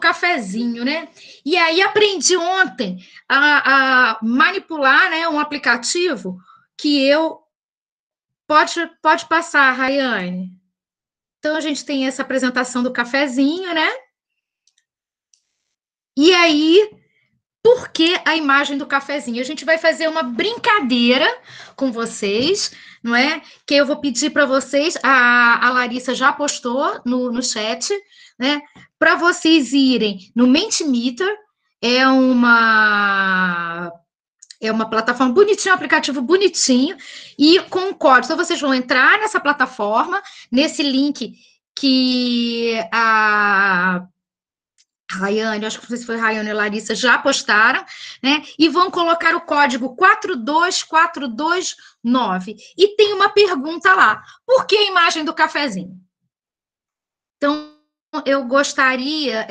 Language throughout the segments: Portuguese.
cafezinho, né? E aí aprendi ontem a manipular, né, um aplicativo que eu... Pode passar, Rayane. Então, a gente tem essa apresentação do cafezinho, né? E aí, por que a imagem do cafezinho? A gente vai fazer uma brincadeira com vocês, não é? Que eu vou pedir para vocês, a Larissa já postou no chat, né? Para vocês irem no Mentimeter, é uma plataforma bonitinha, um aplicativo bonitinho, e com código. Então, vocês vão entrar nessa plataforma, nesse link que a Rayane, acho que não sei se foi Rayane e Larissa, já postaram, né? E vão colocar o código 42429. E tem uma pergunta lá: por que a imagem do cafezinho? Então, eu gostaria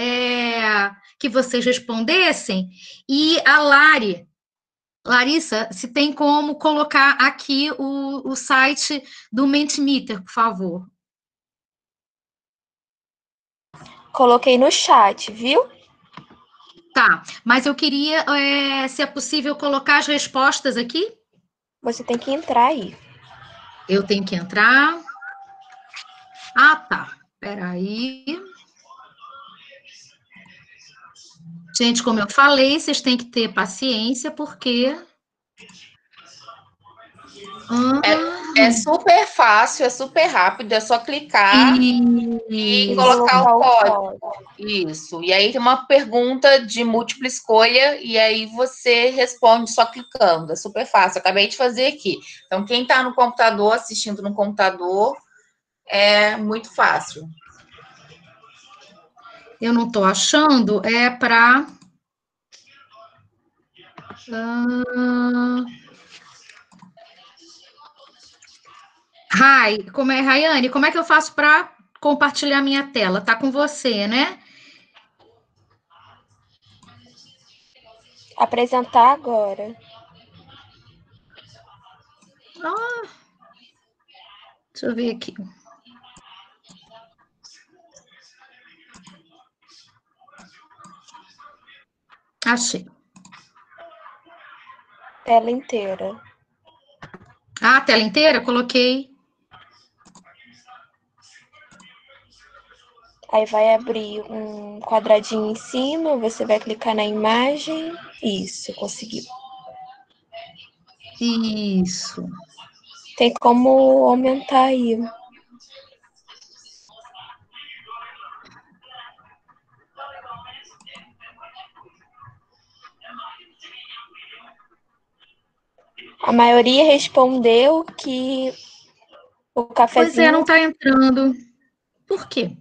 que vocês respondessem, e a Larissa, se tem como colocar aqui o site do Mentimeter, por favor. Coloquei no chat, viu? Tá, mas eu queria, se é possível, colocar as respostas aqui. Você tem que entrar aí. Eu tenho que entrar. Ah, tá. Peraí. Gente, como eu falei, vocês têm que ter paciência, porque... É super fácil, é super rápido, é só clicar e colocar o código. Isso. E aí tem uma pergunta de múltipla escolha, e aí você responde só clicando. É super fácil. Eu acabei de fazer aqui. Então, quem está no computador, assistindo no computador, é muito fácil. Eu não estou achando, é para... Rayane, como é que eu faço para compartilhar minha tela? Tá com você, né? Apresentar agora. Deixa eu ver aqui. Achei. Tela inteira. Ah, a tela inteira? Coloquei. Aí vai abrir um quadradinho em cima, você vai clicar na imagem. Isso, conseguiu. Isso. Tem como aumentar aí. A maioria respondeu que o cafezinho... Pois é, não está entrando. Por quê?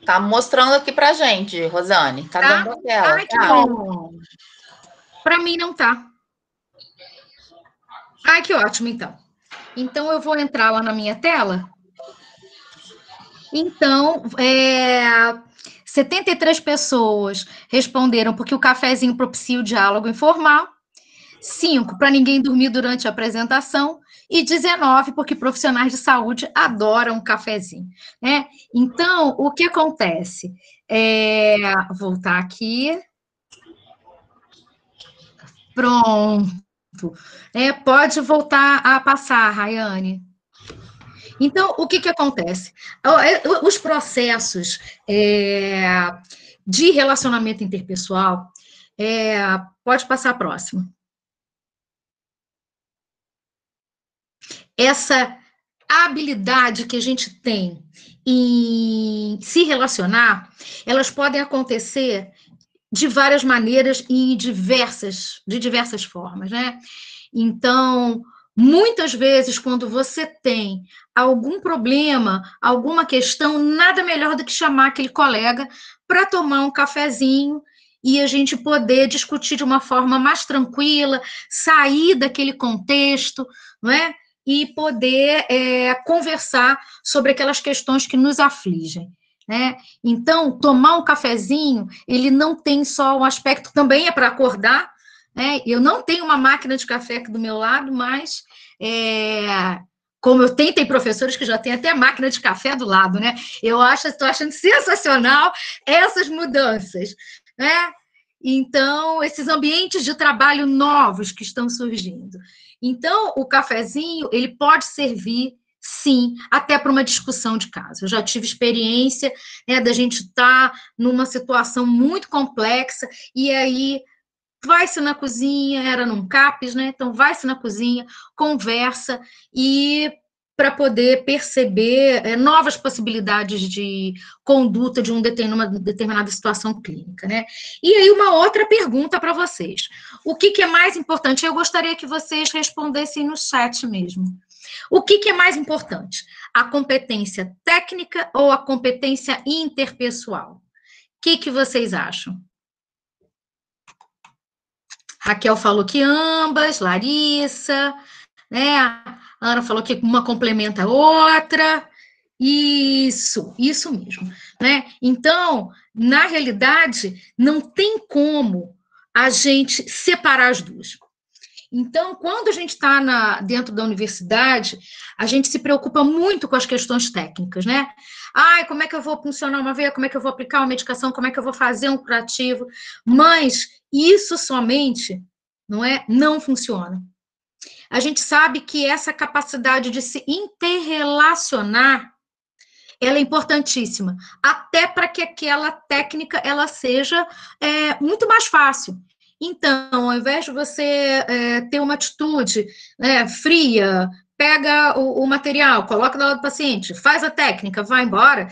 Tá mostrando aqui pra gente, Rosane. Tá dando a tela. Ai, que bom. Para mim não tá. Ai, que ótimo, então. Então, eu vou entrar lá na minha tela. Então, 73 pessoas responderam porque o cafezinho propicia o diálogo informal, 5 para ninguém dormir durante a apresentação, e 19 porque profissionais de saúde adoram um cafezinho, né? Então, o que acontece? Voltar aqui. Pronto. Pode voltar a passar, Rayane. Então, o que acontece? Os processos de relacionamento interpessoal, pode passar a próxima. Essa habilidade que a gente tem em se relacionar, elas podem acontecer de várias maneiras e de diversas formas, né? Então, muitas vezes, quando você tem algum problema, alguma questão, nada melhor do que chamar aquele colega para tomar um cafezinho e a gente poder discutir de uma forma mais tranquila, sair daquele contexto, não é? E poder conversar sobre aquelas questões que nos afligem, né? Então, tomar um cafezinho, ele não tem só um aspecto, também é para acordar, né? Eu não tenho uma máquina de café aqui do meu lado, mas como eu tenho, tem professores que já têm até máquina de café do lado, né? Estou achando sensacional essas mudanças, né? Então, esses ambientes de trabalho novos que estão surgindo. Então, o cafezinho, ele pode servir, sim, até para uma discussão de caso. Eu já tive experiência, né, da gente estar numa situação muito complexa, e aí vai-se na cozinha, era num CAPES, né? Então, vai-se na cozinha, conversa, e para poder perceber novas possibilidades de conduta de uma determinada situação clínica, né? E aí, uma outra pergunta para vocês. O que é mais importante? Eu gostaria que vocês respondessem no chat mesmo. O que é mais importante? A competência técnica ou a competência interpessoal? O que vocês acham? Raquel falou que ambas, Larissa, né? A Ana falou que uma complementa a outra. Isso mesmo, né? Então, na realidade, não tem como a gente separar as duas. Então, quando a gente está dentro da universidade, a gente se preocupa muito com as questões técnicas, né? Ai, como é que eu vou funcionar uma veia? Como é que eu vou aplicar uma medicação? Como é que eu vou fazer um curativo? Mas isso somente não funciona. A gente sabe que essa capacidade de se interrelacionar, ela é importantíssima, até para que aquela técnica ela seja muito mais fácil. Então, ao invés de você ter uma atitude fria, pega o material, coloca do lado do paciente, faz a técnica, vai embora,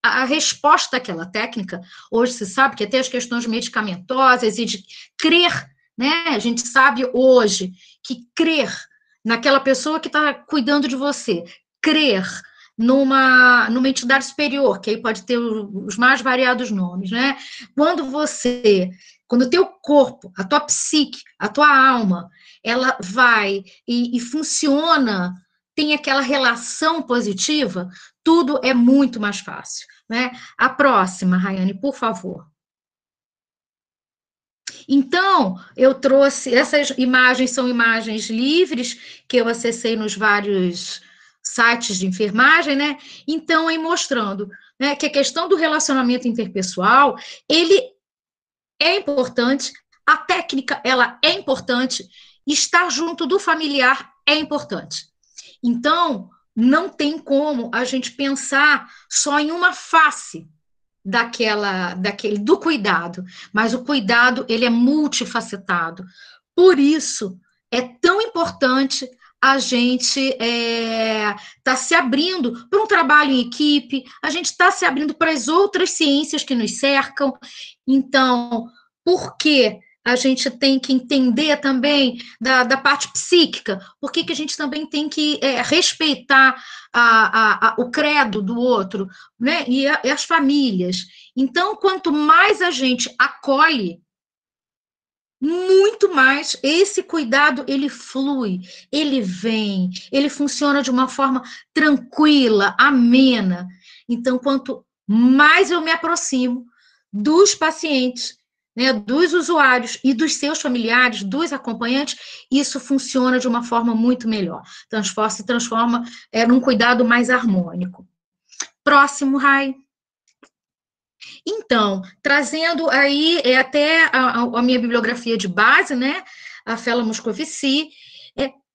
a resposta àquela técnica, hoje se sabe que até as questões medicamentosas e de crer, né? A gente sabe hoje que crer naquela pessoa que está cuidando de você, crer numa entidade superior, que aí pode ter os mais variados nomes, né? Quando o teu corpo, a tua psique, a tua alma, ela vai e funciona, tem aquela relação positiva, tudo é muito mais fácil, né? A próxima, Rayane, por favor. Então, eu trouxe, essas imagens são imagens livres, que eu acessei nos vários sites de enfermagem, né? Então, aí mostrando, né, que a questão do relacionamento interpessoal, ele é importante, a técnica, ela é importante, estar junto do familiar é importante. Então, não tem como a gente pensar só em uma face do cuidado, mas o cuidado, ele é multifacetado. Por isso, é tão importante a gente tá se abrindo para um trabalho em equipe, a gente está se abrindo para as outras ciências que nos cercam. Então, por que a gente tem que entender também da parte psíquica? Por que a gente também tem que respeitar o credo do outro, né? E as famílias. Então, quanto mais a gente acolhe, muito mais esse cuidado, ele flui, ele vem, ele funciona de uma forma tranquila, amena. Então, quanto mais eu me aproximo dos pacientes, né, dos usuários e dos seus familiares, dos acompanhantes, isso funciona de uma forma muito melhor. Se transforma num cuidado mais harmônico. Próximo, Rai. Então, trazendo aí até a minha bibliografia de base, né, a Fela Moscovici,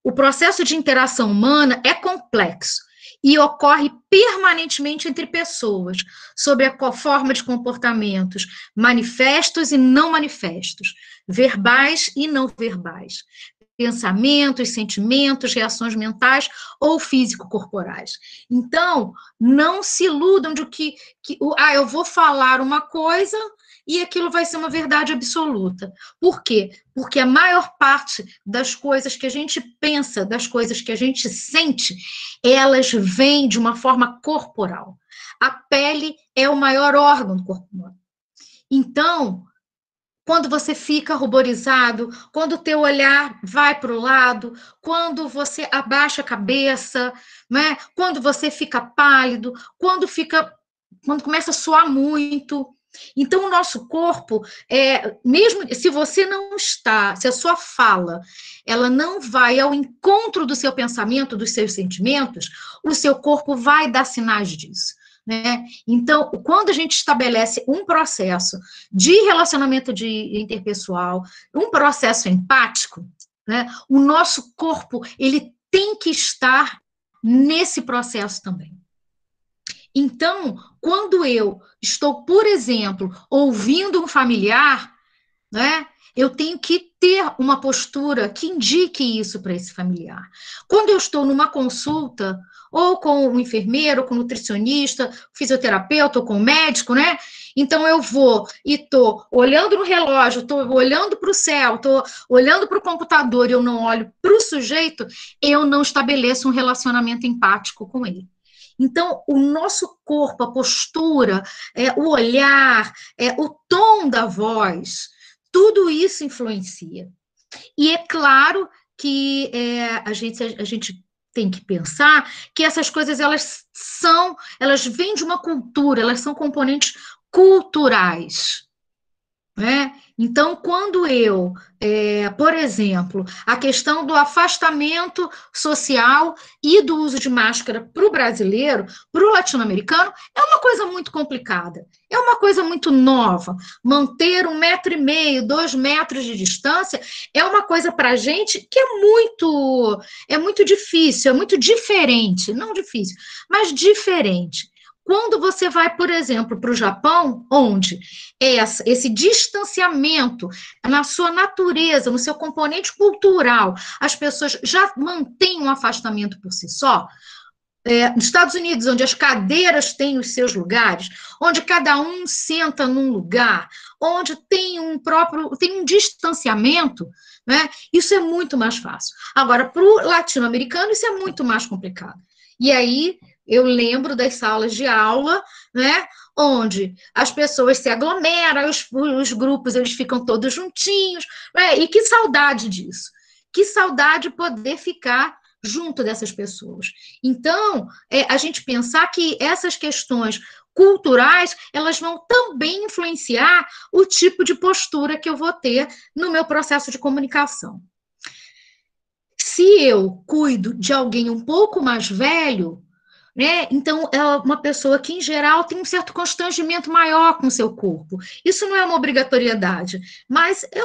o processo de interação humana é complexo e ocorre permanentemente entre pessoas, sob a forma de comportamentos manifestos e não manifestos, verbais e não verbais, pensamentos, sentimentos, reações mentais ou físico-corporais. Então, não se iludam de que eu vou falar uma coisa e aquilo vai ser uma verdade absoluta. Por quê? Porque a maior parte das coisas que a gente pensa, das coisas que a gente sente, elas vêm de uma forma corporal. A pele é o maior órgão do corpo humano. Então, quando você fica ruborizado, quando o teu olhar vai para o lado, quando você abaixa a cabeça, né? Quando você fica pálido, quando começa a suar muito, Então, o nosso corpo, mesmo se você não está, se a sua fala, ela não vai ao encontro do seu pensamento, dos seus sentimentos, o seu corpo vai dar sinais disso, né? Então, quando a gente estabelece um processo de relacionamento interpessoal, um processo empático, né, o nosso corpo, ele tem que estar nesse processo também. Então, quando eu estou, por exemplo, ouvindo um familiar, né, eu tenho que ter uma postura que indique isso para esse familiar. Quando eu estou numa consulta, ou com o enfermeiro, ou com o nutricionista, fisioterapeuta, ou com o médico, né? Então eu vou e estou olhando no relógio, estou olhando para o céu, estou olhando para o computador e eu não olho para o sujeito, eu não estabeleço um relacionamento empático com ele. Então, o nosso corpo, a postura, o olhar, o tom da voz, tudo isso influencia. E é claro que a gente tem que pensar que essas coisas, elas vêm de uma cultura, elas são componentes culturais, né? Então, quando por exemplo, a questão do afastamento social e do uso de máscara para o brasileiro, para o latino-americano, é uma coisa muito complicada, é uma coisa muito nova. Manter 1,5 metro, 2 metros de distância é uma coisa para a gente que é muito difícil, é muito diferente, não difícil, mas diferente. Quando você vai, por exemplo, para o Japão, onde esse distanciamento na sua natureza, no seu componente cultural, as pessoas já mantêm um afastamento por si só, nos Estados Unidos, onde as cadeiras têm os seus lugares, onde cada um senta num lugar, onde tem um distanciamento, né? Isso é muito mais fácil. Agora, para o latino-americano, isso é muito mais complicado. E aí, eu lembro das salas de aula, né, onde as pessoas se aglomeram, os grupos, eles ficam todos juntinhos, né, e que saudade disso. Que saudade poder ficar junto dessas pessoas. Então, a gente pensar que essas questões culturais, elas vão também influenciar o tipo de postura que eu vou ter no meu processo de comunicação. Se eu cuido de alguém um pouco mais velho, né, então é uma pessoa que, em geral, tem um certo constrangimento maior com o seu corpo. Isso não é uma obrigatoriedade, mas é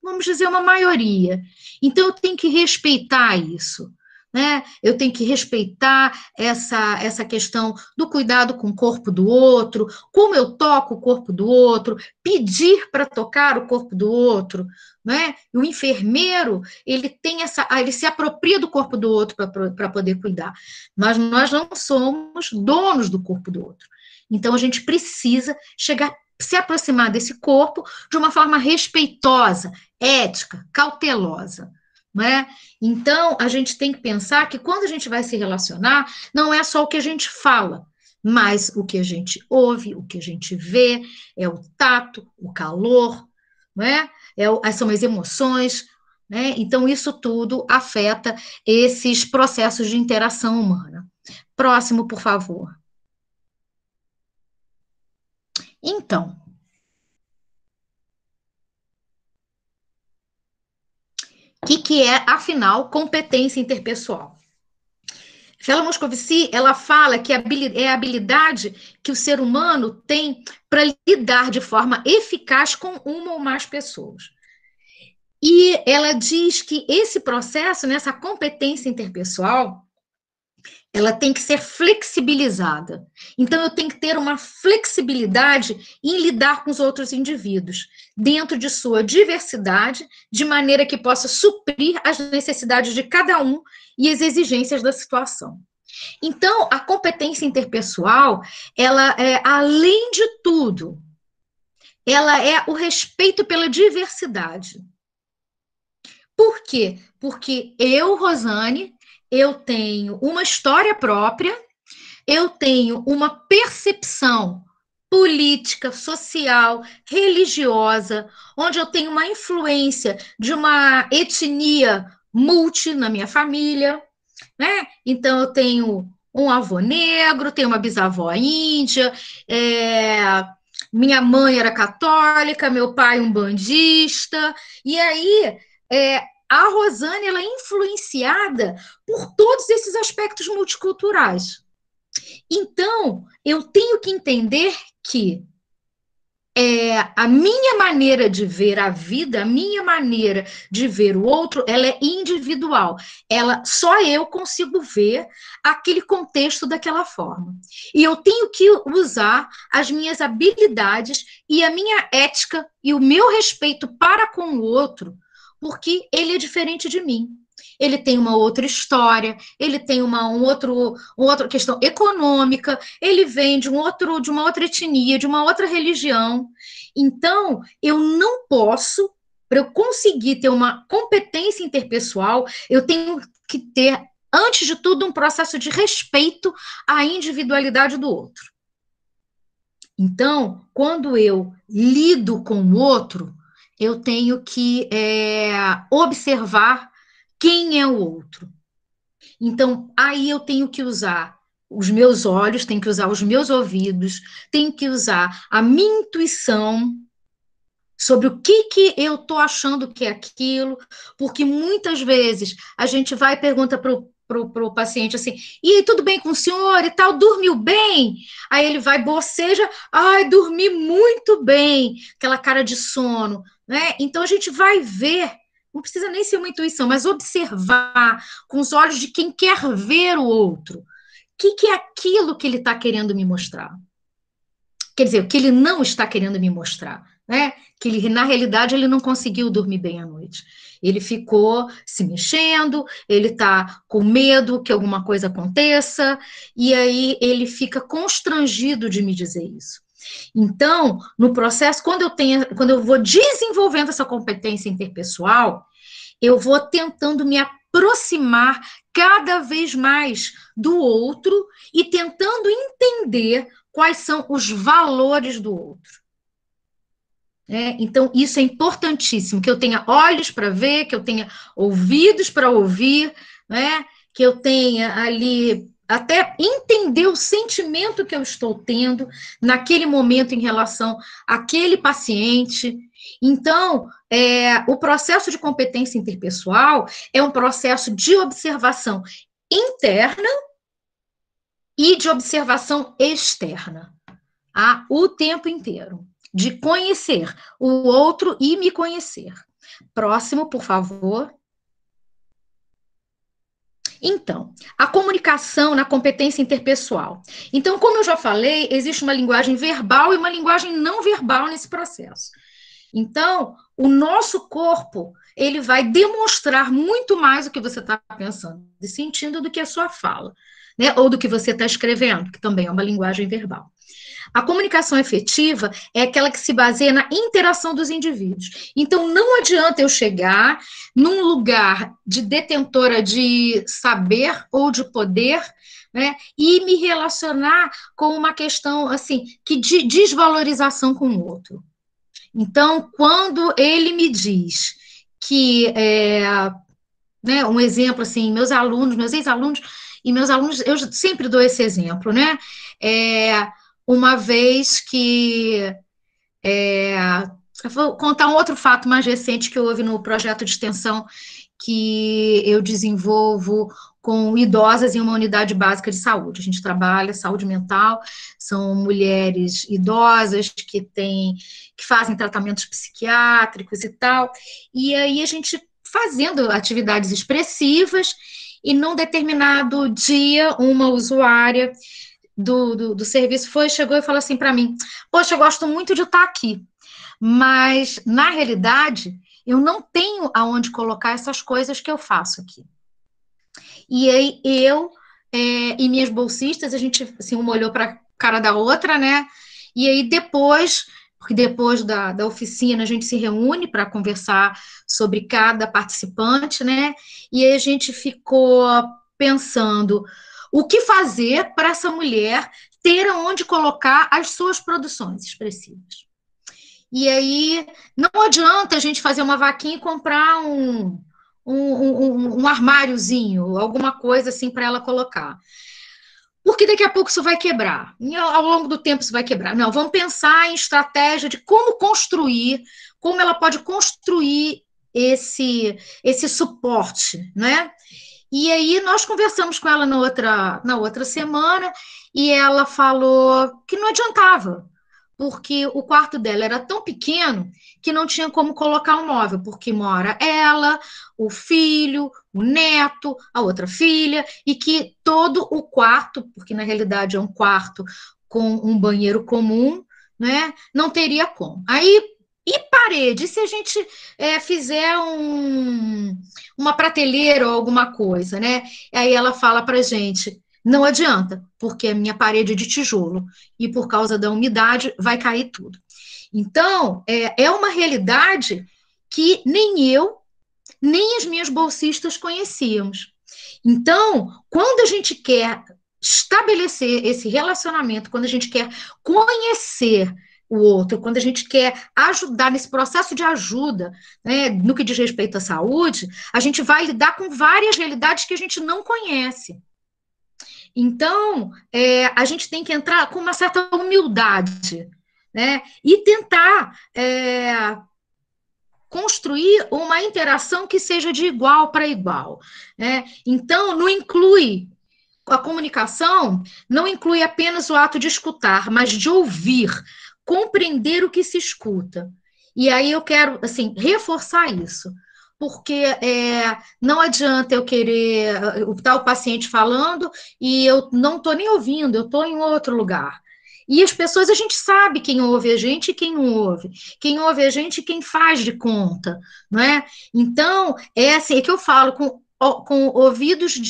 vamos dizer, uma maioria. Então, eu tenho que respeitar isso, né? Eu tenho que respeitar essa questão do cuidado com o corpo do outro, como eu toco o corpo do outro, pedir para tocar o corpo do outro, né? E o enfermeiro, ele se apropria do corpo do outro para poder cuidar. Mas nós não somos donos do corpo do outro. Então, a gente precisa se aproximar desse corpo de uma forma respeitosa, ética, cautelosa. Né? Então, a gente tem que pensar que quando a gente vai se relacionar, não é só o que a gente fala, mas o que a gente ouve, o que a gente vê, é o tato, o calor, né? São as emoções, né? Então, isso tudo afeta esses processos de interação humana. Próximo, por favor. Então, o que é, afinal, competência interpessoal? Stella Moscovici, ela fala que é a habilidade que o ser humano tem para lidar de forma eficaz com uma ou mais pessoas. E ela diz que esse processo, nessa competência interpessoal, ela tem que ser flexibilizada. Então, eu tenho que ter uma flexibilidade em lidar com os outros indivíduos, dentro de sua diversidade, de maneira que possa suprir as necessidades de cada um e as exigências da situação. Então, a competência interpessoal, ela é, além de tudo, ela é o respeito pela diversidade. Por quê? Porque eu, Rosane, eu tenho uma história própria, eu tenho uma percepção política, social, religiosa, onde eu tenho uma influência de uma etnia multi na minha família, né? Então, eu tenho um avô negro, tenho uma bisavó índia, minha mãe era católica, meu pai umbandista, e aí a Rosane ela é influenciada por todos esses aspectos multiculturais. Então, eu tenho que entender que a minha maneira de ver a vida, a minha maneira de ver o outro, ela é individual. Só eu consigo ver aquele contexto daquela forma. E eu tenho que usar as minhas habilidades e a minha ética e o meu respeito para com o outro, porque ele é diferente de mim. Ele tem uma outra história, ele tem uma outra questão econômica, ele vem de uma outra etnia, de uma outra religião. Então, eu não posso, para eu conseguir ter uma competência interpessoal, eu tenho que ter, antes de tudo, um processo de respeito à individualidade do outro. Então, quando eu lido com o outro, eu tenho que observar quem é o outro. Então, aí eu tenho que usar os meus olhos, tenho que usar os meus ouvidos, tenho que usar a minha intuição sobre o que eu estou achando que é aquilo, porque muitas vezes a gente vai e pergunta para o paciente assim, e aí, tudo bem com o senhor e tal, dormiu bem? Aí ele vai, boceja, ai, dormi muito bem, aquela cara de sono, né? Então a gente vai ver, não precisa nem ser uma intuição, mas observar com os olhos de quem quer ver o outro. O que é aquilo que ele está querendo me mostrar? Quer dizer, o que ele não está querendo me mostrar, né? Que ele, na realidade, ele não conseguiu dormir bem à noite. Ele ficou se mexendo, ele está com medo que alguma coisa aconteça, e aí ele fica constrangido de me dizer isso. Então, no processo, quando eu vou desenvolvendo essa competência interpessoal, eu vou tentando me aproximar cada vez mais do outro e tentando entender quais são os valores do outro. Então, isso é importantíssimo, que eu tenha olhos para ver, que eu tenha ouvidos para ouvir, né? Que eu tenha ali até entender o sentimento que eu estou tendo naquele momento em relação àquele paciente. Então, o processo de competência interpessoal é um processo de observação interna e de observação externa, o tempo inteiro, de conhecer o outro e me conhecer. Próximo, por favor. Então, a comunicação na competência interpessoal. Então, como eu já falei, existe uma linguagem verbal e uma linguagem não verbal nesse processo. Então, o nosso corpo, ele vai demonstrar muito mais o que você está pensando e sentindo do que a sua fala, né? Ou do que você está escrevendo, que também é uma linguagem verbal. A comunicação efetiva é aquela que se baseia na interação dos indivíduos. Então, não adianta eu chegar num lugar de detentora de saber ou de poder, né, e me relacionar com uma questão, assim, de desvalorização com o outro. Então, quando ele me diz que, né, um exemplo, assim, meus ex-alunos, e meus alunos, eu sempre dou esse exemplo, né, uma vez que, eu vou contar um outro fato mais recente que houve no projeto de extensão que eu desenvolvo com idosas em uma unidade básica de saúde. A gente trabalha saúde mental, são mulheres idosas que fazem tratamentos psiquiátricos e tal, e aí a gente fazendo atividades expressivas, e num determinado dia, uma usuária do serviço chegou e falou assim para mim, poxa, eu gosto muito de estar aqui, mas, na realidade, eu não tenho aonde colocar essas coisas que eu faço aqui. E aí, eu e minhas bolsistas, a gente, assim, uma olhou para a cara da outra, né? E aí, porque depois da oficina, a gente se reúne para conversar sobre cada participante, né? E aí a gente ficou pensando o que fazer para essa mulher ter aonde colocar as suas produções expressivas. E aí, não adianta a gente fazer uma vaquinha e comprar um armáriozinho, alguma coisa assim para ela colocar. porque daqui a pouco isso vai quebrar. E ao longo do tempo isso vai quebrar. Não, vamos pensar em estratégia de como construir, como ela pode construir esse suporte, né? E aí nós conversamos com ela na outra semana e ela falou que não adiantava, porque o quarto dela era tão pequeno que não tinha como colocar um móvel, porque mora ela, o filho, o neto, a outra filha, e que todo o quarto, porque na realidade é um quarto com um banheiro comum, né, não teria como. Aí, e parede, se a gente fizer uma prateleira ou alguma coisa, né? Aí ela fala para gente, não adianta, porque a minha parede é de tijolo e por causa da umidade vai cair tudo. Então, é uma realidade que nem eu, nem as minhas bolsistas conhecíamos. Então, quando a gente quer estabelecer esse relacionamento, quando a gente quer conhecer o outro, quando a gente quer ajudar nesse processo de ajuda, né, no que diz respeito à saúde, a gente vai lidar com várias realidades que a gente não conhece. Então, a gente tem que entrar com uma certa humildade, né, e tentar construir uma interação que seja de igual para igual, né? Então, não inclui a comunicação, não inclui apenas o ato de escutar, mas de ouvir, compreender o que se escuta. E aí eu quero, assim, reforçar isso, porque não adianta eu querer estar o paciente falando e eu não estou nem ouvindo, eu estou em outro lugar. E as pessoas, a gente sabe quem ouve a gente e quem não ouve. Quem ouve a gente e quem faz de conta, não é? Então, assim, é que eu falo com ouvidos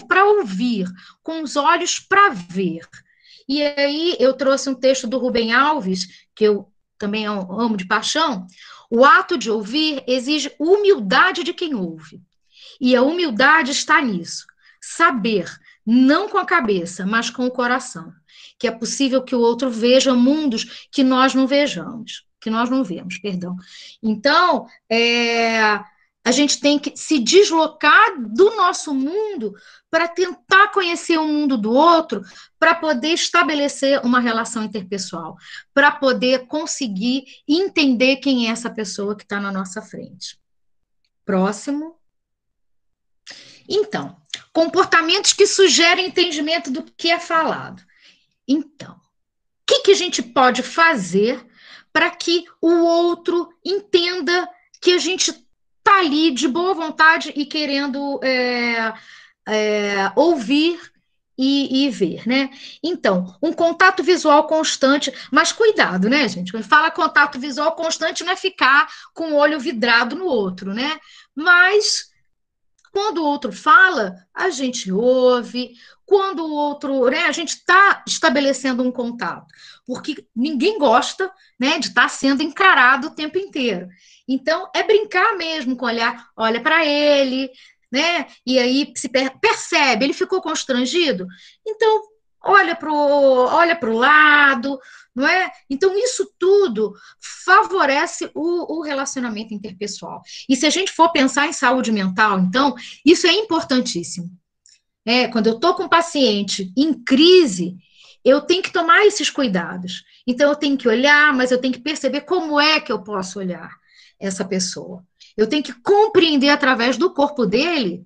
para ouvir, com os olhos para ver. E aí eu trouxe um texto do Rubem Alves, que eu também amo de paixão. O ato de ouvir exige humildade de quem ouve. E a humildade está nisso. Saber, não com a cabeça, mas com o coração. Que é possível que o outro veja mundos que nós não vejamos, que nós não vemos, perdão. Então, a gente tem que se deslocar do nosso mundo para tentar conhecer o mundo do outro, para poder estabelecer uma relação interpessoal, para poder conseguir entender quem é essa pessoa que está na nossa frente. Próximo. Então, comportamentos que sugerem entendimento do que é falado. Então, o que a gente pode fazer para que o outro entenda que a gente está ali de boa vontade e querendo ouvir e ver, né? Então, um contato visual constante, mas cuidado, né, gente? Quando fala contato visual constante, não é ficar com o olho vidrado no outro, né? Mas quando o outro fala, a gente ouve. Quando o outro, né, a gente está estabelecendo um contato, porque ninguém gosta, né, de estar sendo encarado o tempo inteiro. Então, é brincar mesmo com olhar, olha para ele, né, e aí se percebe, ele ficou constrangido, então olha pro lado, não é? Então, isso tudo favorece o relacionamento interpessoal. E se a gente for pensar em saúde mental, então, isso é importantíssimo. Quando eu estou com um paciente em crise, eu tenho que tomar esses cuidados. Então, eu tenho que olhar, mas eu tenho que perceber como é que eu posso olhar essa pessoa. Eu tenho que compreender através do corpo dele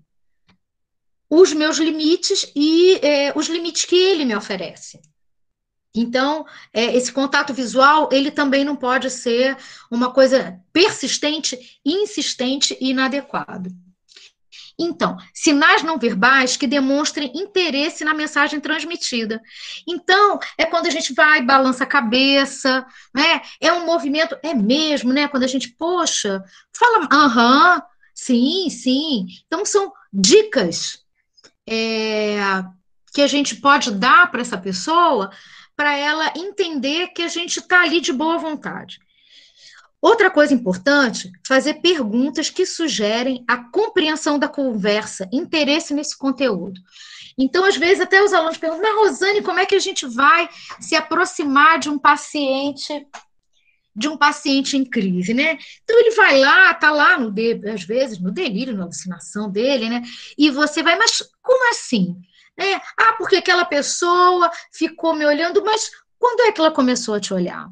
os meus limites e os limites que ele me oferece. Então, esse contato visual, ele também não pode ser uma coisa persistente, insistente e inadequado. Então, sinais não verbais que demonstrem interesse na mensagem transmitida. Então, é quando a gente vai, balança a cabeça, né? É um movimento, é mesmo, né? Quando a gente, poxa, fala, aham, sim, sim. Então, são dicas que a gente pode dar para essa pessoa, para ela entender que a gente está ali de boa vontade. Outra coisa importante, fazer perguntas que sugerem a compreensão da conversa, interesse nesse conteúdo. Então, às vezes, até os alunos perguntam, mas, Rosane, como é que a gente vai se aproximar de um paciente em crise, né? Então, ele vai lá, está lá, às vezes, no delírio, na alucinação dele, né? E você vai, mas como assim? né? Ah, porque aquela pessoa ficou me olhando, mas quando é que ela começou a te olhar?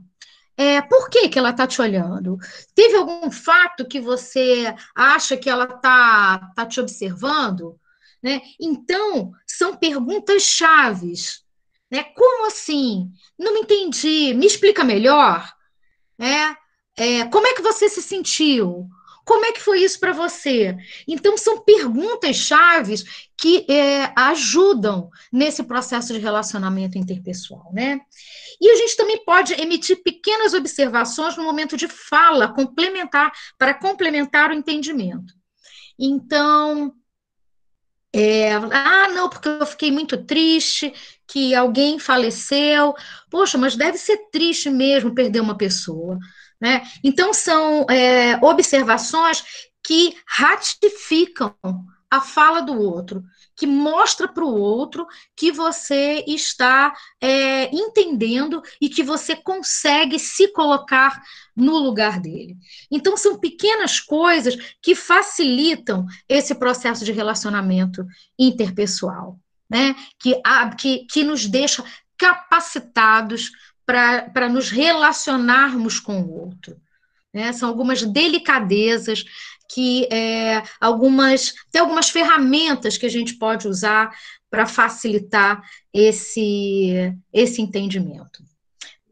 Por que que ela está te olhando? Teve algum fato que você acha que ela tá te observando? Né? Então, são perguntas chaves. Né? Como assim? Não me entendi. Me explica melhor. Né? Como é que você se sentiu? Como é que foi isso para você? Então, são perguntas chaves que ajudam nesse processo de relacionamento interpessoal, né? E a gente também pode emitir pequenas observações no momento de fala, para complementar o entendimento. Então, não, porque eu fiquei muito triste que alguém faleceu. Poxa, mas deve ser triste mesmo perder uma pessoa, né? Então, são observações que ratificam a fala do outro, que mostra para o outro que você está entendendo e que você consegue se colocar no lugar dele. Então, são pequenas coisas que facilitam esse processo de relacionamento interpessoal, né? Que nos deixa capacitados para nos relacionarmos com o outro. Né? São algumas delicadezas que tem algumas ferramentas que a gente pode usar para facilitar esse entendimento.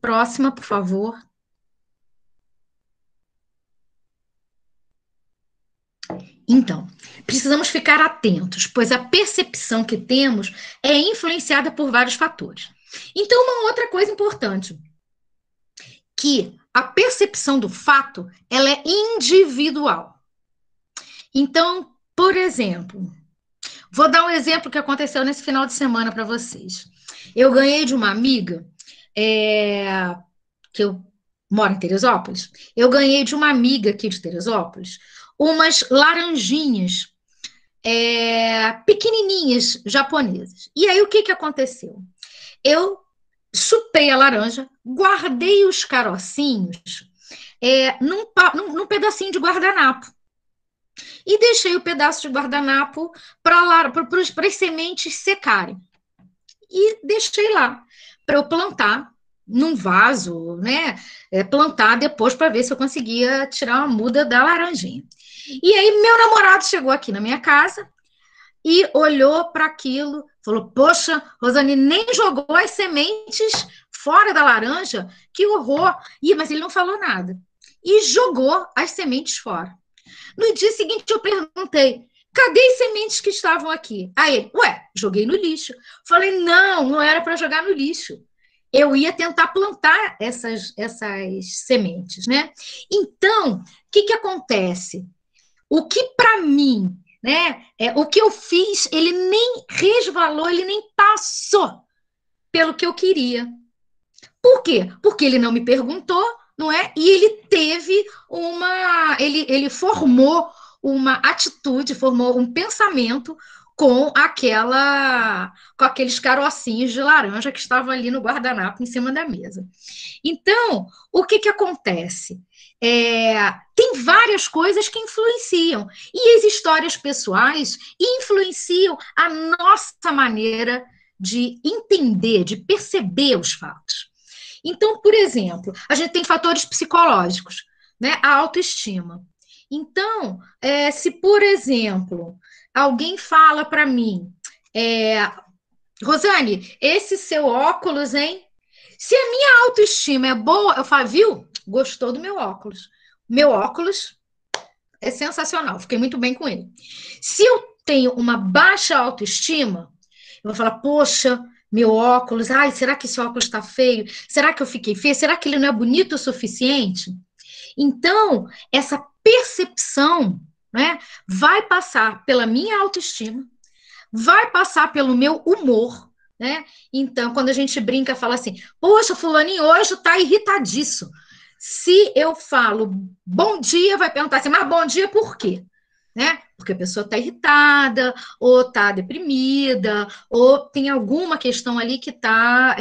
Próxima, por favor. Então, precisamos ficar atentos, pois a percepção que temos é influenciada por vários fatores. Então, uma outra coisa importante, que a percepção do fato, ela é individual. Então, por exemplo, vou dar um exemplo que aconteceu nesse final de semana para vocês. Eu ganhei de uma amiga, que eu moro em Teresópolis, eu ganhei de uma amiga aqui de Teresópolis umas laranjinhas pequenininhas japonesas. E aí, o que aconteceu? Eu chupei a laranja, guardei os carocinhos num pedacinho de guardanapo. E deixei o pedaço de guardanapo para as sementes secarem. E deixei lá, para eu plantar num vaso, né? Plantar depois para ver se eu conseguia tirar uma muda da laranjinha. E aí, meu namorado chegou aqui na minha casa e olhou para aquilo, falou: Poxa, Rosane nem jogou as sementes fora da laranja, que horror! Mas ele não falou nada. E jogou as sementes fora. No dia seguinte, eu perguntei: cadê as sementes que estavam aqui? Aí ele: joguei no lixo. Falei: não era para jogar no lixo. Eu ia tentar plantar essas sementes, né? Então, o que acontece? O que para mim, né? O que eu fiz, ele nem resvalou, ele nem passou pelo que eu queria. Por quê? Porque ele não me perguntou, não é? E ele teve ele formou uma atitude, formou um pensamento com aqueles carocinhos de laranja que estavam ali no guardanapo em cima da mesa. Então, o que acontece? Tem várias coisas que influenciam, e as histórias pessoais influenciam a nossa maneira de entender, de perceber os fatos. Então, por exemplo, a gente tem fatores psicológicos, né? A autoestima. Então, se, por exemplo, alguém fala para mim, Rosane, esse seu óculos, hein? Se a minha autoestima é boa, eu falo, viu? Gostou do meu óculos. Meu óculos é sensacional, fiquei muito bem com ele. Se eu tenho uma baixa autoestima, eu vou falar, poxa, meu óculos, será que esse óculos está feio? Será que eu fiquei feia? Será que ele não é bonito o suficiente? Então, essa percepção, né, vai passar pela minha autoestima, vai passar pelo meu humor, né? Então, quando a gente brinca, fala assim, poxa, fulaninho hoje está irritadiço. Se eu falo bom dia, vai perguntar assim, mas bom dia por quê? Né? Porque a pessoa está irritada, ou está deprimida, ou tem alguma questão ali que está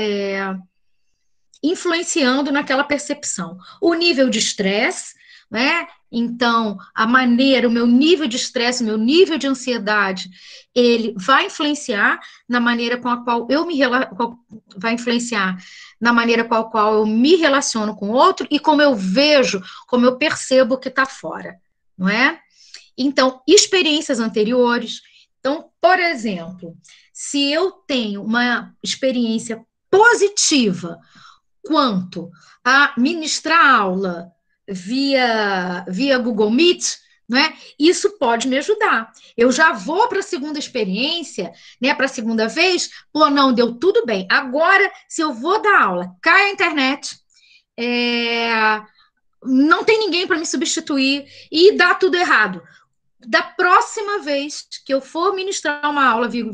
influenciando naquela percepção. O nível de estresse né? Então, a maneira, o meu nível de estresse, o meu nível de ansiedade, ele vai influenciar na maneira com a qual eu vai influenciar na maneira com a qual eu me relaciono com o outro e como eu vejo, como eu percebo o que está fora, não é? Então, experiências anteriores. Então, por exemplo, se eu tenho uma experiência positiva quanto a ministrar aula via Google Meet, né? Isso pode me ajudar. Eu já vou para a segunda experiência, né? Para a segunda vez, pô, não, deu tudo bem. Agora, se eu vou dar aula, cai a internet, não tem ninguém para me substituir e dá tudo errado. Da próxima vez que eu for ministrar uma aula via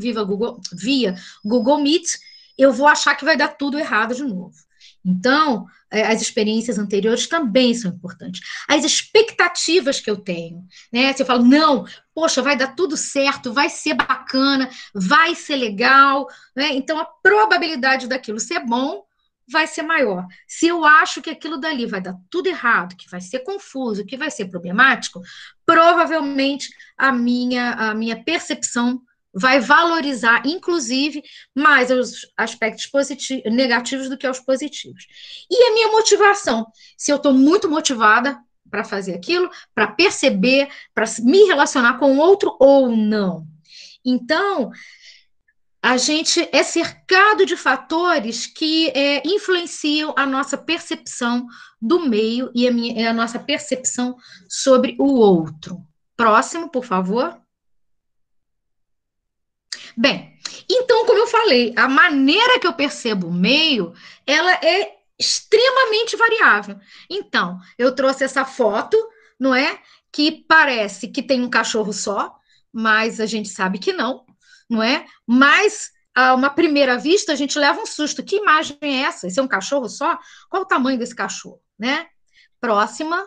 Google Meet, eu vou achar que vai dar tudo errado de novo. Então, as experiências anteriores também são importantes. As expectativas que eu tenho, né? Se eu falo, não, poxa, vai dar tudo certo, vai ser bacana, vai ser legal, né? Então, a probabilidade daquilo ser bom vai ser maior. Se eu acho que aquilo dali vai dar tudo errado, que vai ser confuso, que vai ser problemático, provavelmente a minha percepção vai valorizar, inclusive, mais os aspectos negativos do que os positivos. E a minha motivação? Se eu estou muito motivada para fazer aquilo, para perceber, para me relacionar com o outro ou não. Então, a gente é cercado de fatores que influenciam a nossa percepção do meio e a nossa percepção sobre o outro. Próximo, por favor. Bem, então, como eu falei, a maneira que eu percebo o meio, ela é extremamente variável. Então, eu trouxe essa foto, não é? Que parece que tem um cachorro só, mas a gente sabe que não é? Mas, a uma primeira vista, a gente leva um susto. Que imagem é essa? Esse é um cachorro só? Qual o tamanho desse cachorro, né? Próxima.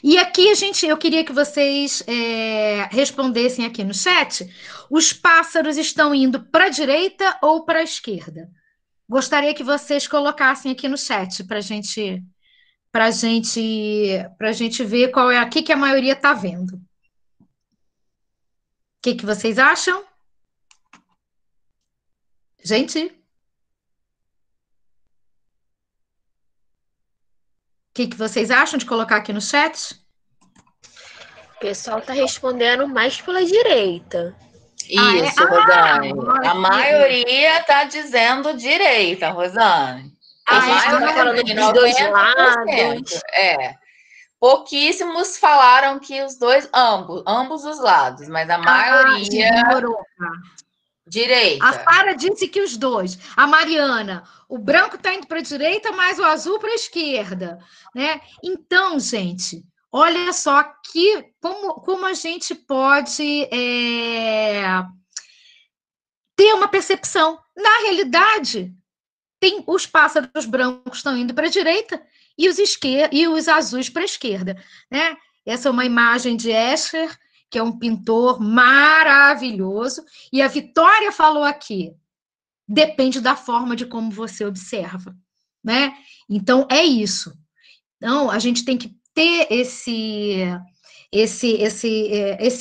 E aqui eu queria que vocês respondessem aqui no chat. Os pássaros estão indo para a direita ou para a esquerda? Gostaria que vocês colocassem aqui no chat para gente ver qual é o que a maioria está vendo. O que vocês acham? Gente? O que vocês acham de colocar aqui no chat? O pessoal está respondendo mais pela direita. Isso, Rosane. A maioria está dizendo direita, Rosane. A maioria está falando dos dois lados. Pouquíssimos falaram que ambos os lados, mas a maioria direita. A Sara disse que os dois. A Mariana, o branco está indo para a direita, mas o azul para a esquerda, né? Então, gente, olha só que como a gente pode ter uma percepção. Na realidade, os pássaros brancos estão indo para a direita e os azuis para a esquerda, né? Essa é uma imagem de Escher, que é um pintor maravilhoso, e a Vitória falou aqui, depende da forma de como você observa, né? Então, é isso. Então, a gente tem que ter esse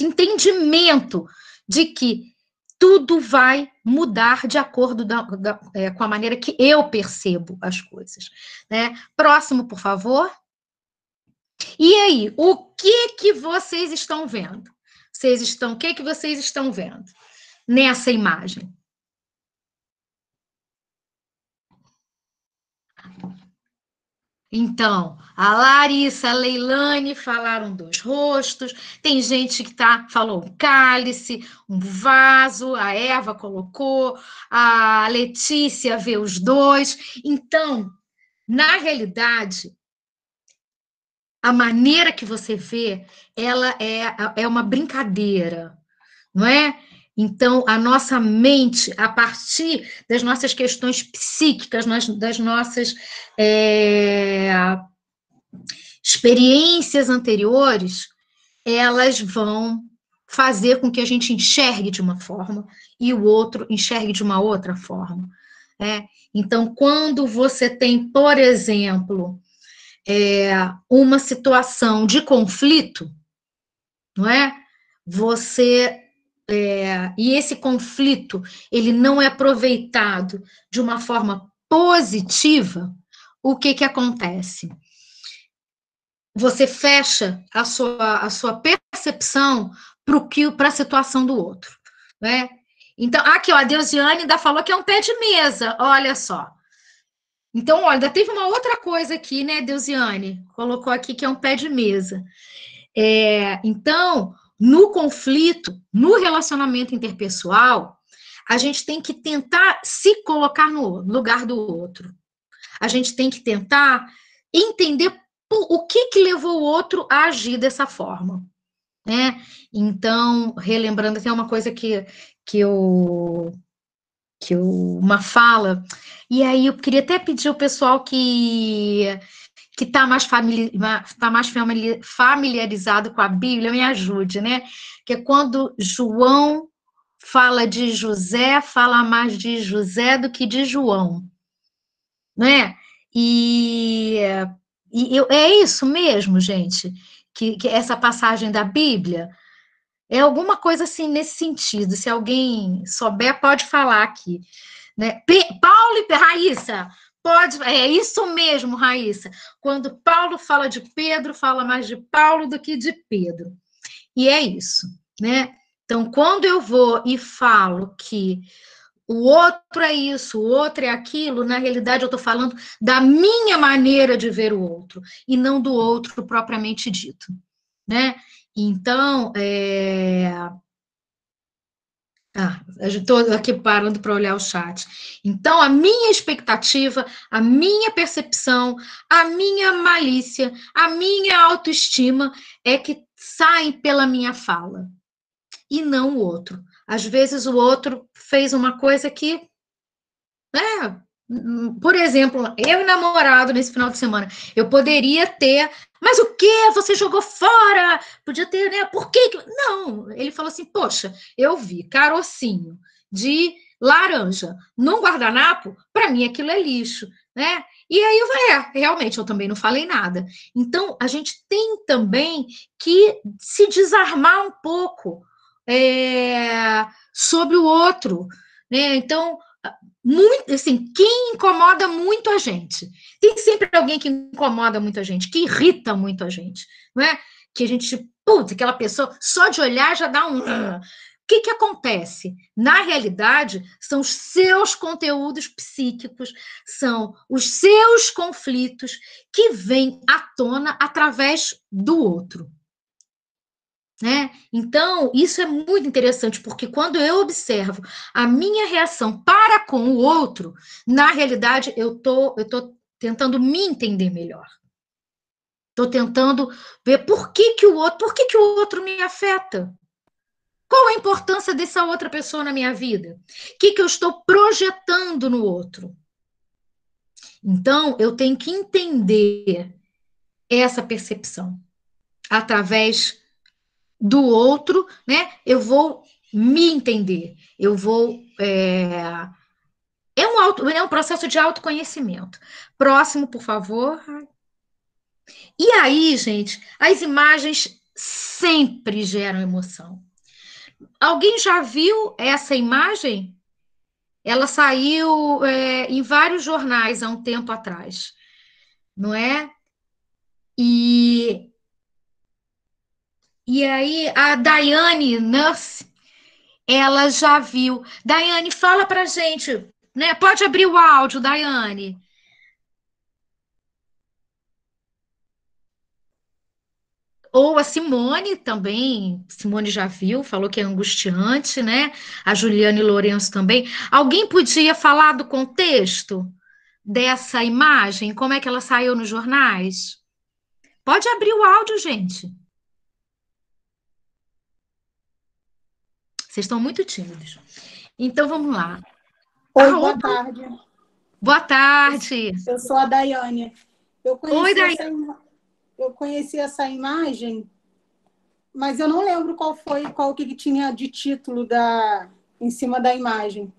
entendimento de que tudo vai mudar de acordo com a maneira que eu percebo as coisas, né? Próximo, por favor. E aí, o que vocês estão vendo? O que vocês estão vendo nessa imagem? Então, a Larissa, a Leilane falaram dos rostos, tem gente que falou um cálice, um vaso, a Eva colocou, a Letícia vê os dois. Então, na realidade, a maneira que você vê, ela é uma brincadeira, não é? Então, a nossa mente, a partir das nossas questões psíquicas, das nossas experiências anteriores, elas vão fazer com que a gente enxergue de uma forma e o outro enxergue de uma outra forma. Então, quando você tem, por exemplo, uma situação de conflito, não é? E esse conflito, ele não é aproveitado de uma forma positiva, o que acontece? Você fecha a sua percepção para a situação do outro, né? Então, aqui, ó, a Deusiane ainda falou que é um pé de mesa, olha só. Então, olha, ainda teve uma outra coisa aqui, né, Deusiane? Colocou aqui que é um pé de mesa. Então, no conflito, no relacionamento interpessoal, a gente tem que tentar se colocar no lugar do outro. A gente tem que tentar entender o que levou o outro a agir dessa forma, né? Então, relembrando, tem uma coisa uma fala, e aí eu queria até pedir ao pessoal que está mais familiarizado com a Bíblia, me ajude, né? Que é quando João fala de José, fala mais de José do que de João, né? É isso mesmo, gente, que essa passagem da Bíblia é alguma coisa assim nesse sentido. Se alguém souber, pode falar aqui, né? Paulo e Raíssa, é isso mesmo, Raíssa. Quando Paulo fala de Pedro, fala mais de Paulo do que de Pedro. E é isso, né? Então, quando eu vou e falo que o outro é isso, o outro é aquilo, na realidade eu estou falando da minha maneira de ver o outro, e não do outro propriamente dito, né? Então, eu estou aqui parando para olhar o chat. Então, a minha expectativa, a minha percepção, a minha malícia, a minha autoestima é que saem pela minha fala, e não o outro. Às vezes o outro fez uma coisa que, por exemplo, eu e namorado nesse final de semana, eu poderia ter, mas o que? Você jogou fora? Podia ter, né? Por quê? Não, ele falou assim, poxa, eu vi carocinho de laranja num guardanapo, para mim aquilo é lixo, né? E aí eu falei, realmente, eu também não falei nada. Então, a gente tem também que se desarmar um pouco sobre o outro, né? Então, muito, assim, quem incomoda muito a gente? Tem sempre alguém que incomoda muito a gente, que irrita muito a gente, não é? Que a gente, putz, aquela pessoa, só de olhar já dá um... O que acontece? Na realidade, são os seus conteúdos psíquicos, são os seus conflitos que vêm à tona através do outro. Né? Então, isso é muito interessante, porque quando eu observo a minha reação para com o outro, na realidade, eu tô tentando me entender melhor. Estou tentando ver por que o outro me afeta. Qual a importância dessa outra pessoa na minha vida? O que eu estou projetando no outro? Então, eu tenho que entender essa percepção através do outro, né? Eu vou me entender, eu vou... É um processo de autoconhecimento. Próximo, por favor. E aí, gente, as imagens sempre geram emoção. Alguém já viu essa imagem? Ela saiu em vários jornais há um tempo atrás, não é? E aí, a Daiane Nuss, ela já viu. Daiane, fala pra gente, né? Pode abrir o áudio, Daiane. Ou a Simone também, Simone já viu, falou que é angustiante, né? A Juliane Lourenço também. Alguém podia falar do contexto dessa imagem? Como é que ela saiu nos jornais? Pode abrir o áudio, gente. Vocês estão muito tímidos. Então, vamos lá. Oi, boa tarde. Boa tarde. Eu sou a Daiane. Oi, Daiane. Eu conheci essa imagem, mas eu não lembro qual que tinha de título em cima da imagem.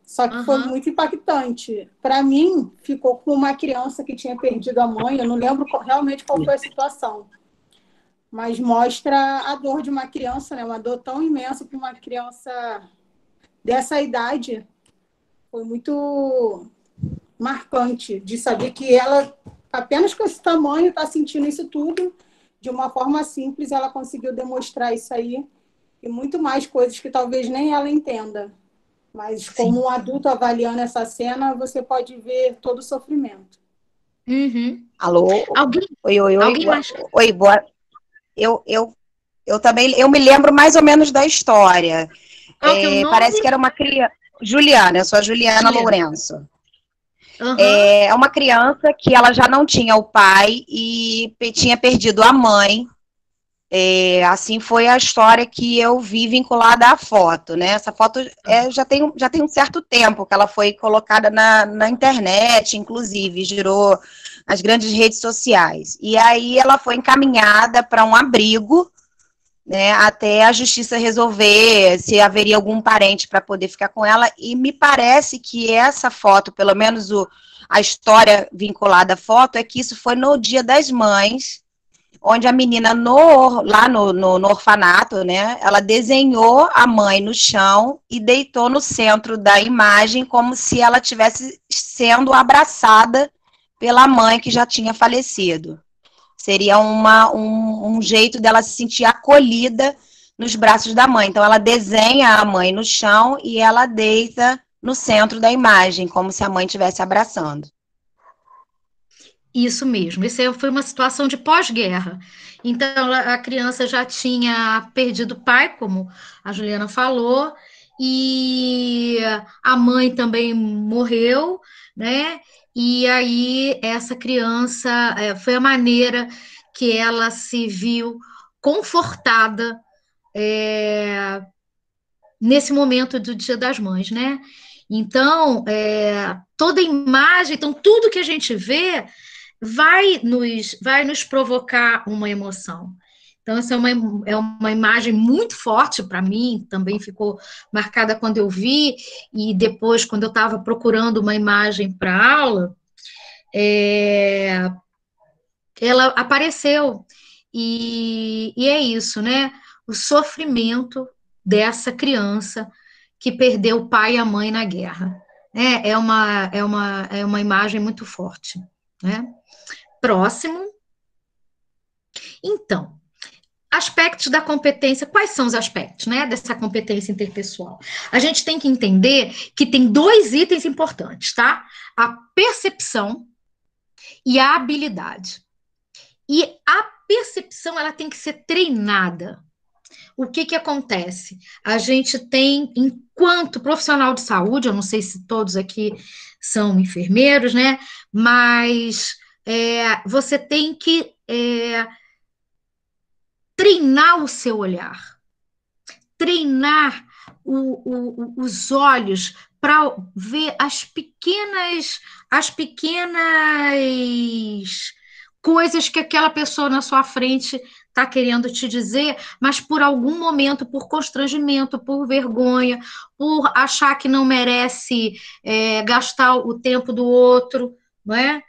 Só que foi muito impactante. Para mim, ficou como uma criança que tinha perdido a mãe. Eu não lembro realmente qual foi a situação. Mas mostra a dor de uma criança, né? Uma dor tão imensa para uma criança dessa idade. Foi muito marcante de saber que ela, apenas com esse tamanho, está sentindo isso tudo. De uma forma simples, ela conseguiu demonstrar isso aí. E muito mais coisas que talvez nem ela entenda. Mas como um adulto avaliando essa cena, você pode ver todo o sofrimento. Alô? Alguém, Oi, alguém mais? Oi, boa. Eu também, eu me lembro mais ou menos da história. Qual que é o nome? Parece que era uma criança. Juliana, eu sou a Juliana Lourenço. É uma criança que ela já não tinha o pai e tinha perdido a mãe. Assim foi a história que eu vi vinculada à foto, né? Essa foto já tem um certo tempo que ela foi colocada na internet, inclusive, girou as grandes redes sociais. E aí ela foi encaminhada para um abrigo, né, até a justiça resolver se haveria algum parente para poder ficar com ela, e me parece que essa foto, pelo menos a história vinculada à foto, é que isso foi no Dia das Mães, onde a menina, lá no orfanato, né, ela desenhou a mãe no chão e deitou no centro da imagem como se ela estivesse sendo abraçada pela mãe que já tinha falecido. Seria um jeito dela se sentir acolhida nos braços da mãe. Então, ela desenha a mãe no chão e ela deita no centro da imagem, como se a mãe estivesse abraçando. Isso mesmo, isso foi uma situação de pós-guerra. Então, a criança já tinha perdido o pai, como a Juliana falou, e a mãe também morreu, né? E aí, essa criança, foi a maneira que ela se viu confortada nesse momento do Dia das Mães, né? Então, toda imagem, então, tudo que a gente vê vai nos provocar uma emoção. Então, essa é uma imagem muito forte para mim, também ficou marcada quando eu vi, e depois, quando eu estava procurando uma imagem para aula, ela apareceu. E é isso, né? O sofrimento dessa criança que perdeu o pai e a mãe na guerra. É uma imagem muito forte, né? Próximo. Então, aspectos da competência. Quais são os aspectos, né, dessa competência interpessoal? A gente tem que entender que tem 2 itens importantes, tá? A percepção e a habilidade. E a percepção, ela tem que ser treinada. O que acontece? A gente tem, enquanto profissional de saúde, eu não sei se todos aqui são enfermeiros, né? Mas você tem que treinar o seu olhar, treinar os olhos para ver as pequenas coisas que aquela pessoa na sua frente está querendo te dizer, mas por algum momento, por constrangimento, por vergonha, por achar que não merece gastar o tempo do outro, não é?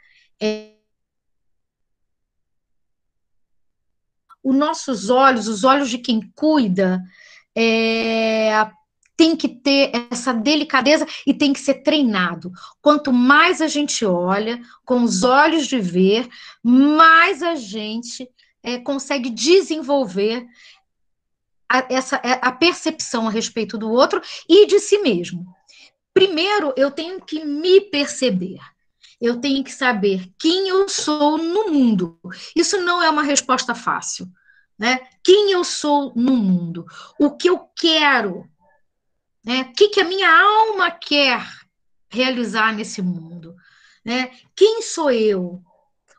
Os nossos olhos, os olhos de quem cuida, tem que ter essa delicadeza e tem que ser treinado. Quanto mais a gente olha com os olhos de ver, mais a gente consegue desenvolver a percepção a respeito do outro e de si mesmo. Primeiro, eu tenho que me perceber. Eu tenho que saber quem eu sou no mundo. Isso não é uma resposta fácil, né? Quem eu sou no mundo? O que eu quero? Né? O que a minha alma quer realizar nesse mundo? Né? Quem sou eu?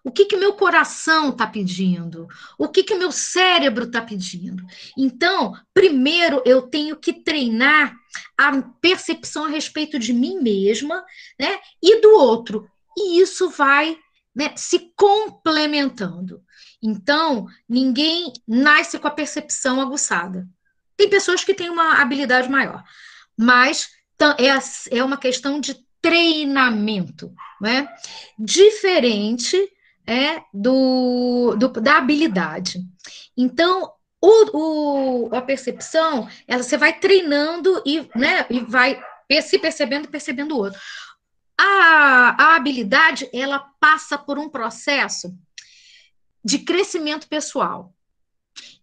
O que meu coração está pedindo? O que meu cérebro está pedindo? Então, primeiro eu tenho que treinar a percepção a respeito de mim mesma, né, e do outro. E isso vai, né, se complementando. Então, ninguém nasce com a percepção aguçada. Tem pessoas que têm uma habilidade maior, mas é uma questão de treinamento, né? Diferente da habilidade. Então, a percepção, você vai treinando e vai se percebendo e percebendo o outro. A habilidade, ela passa por um processo de crescimento pessoal.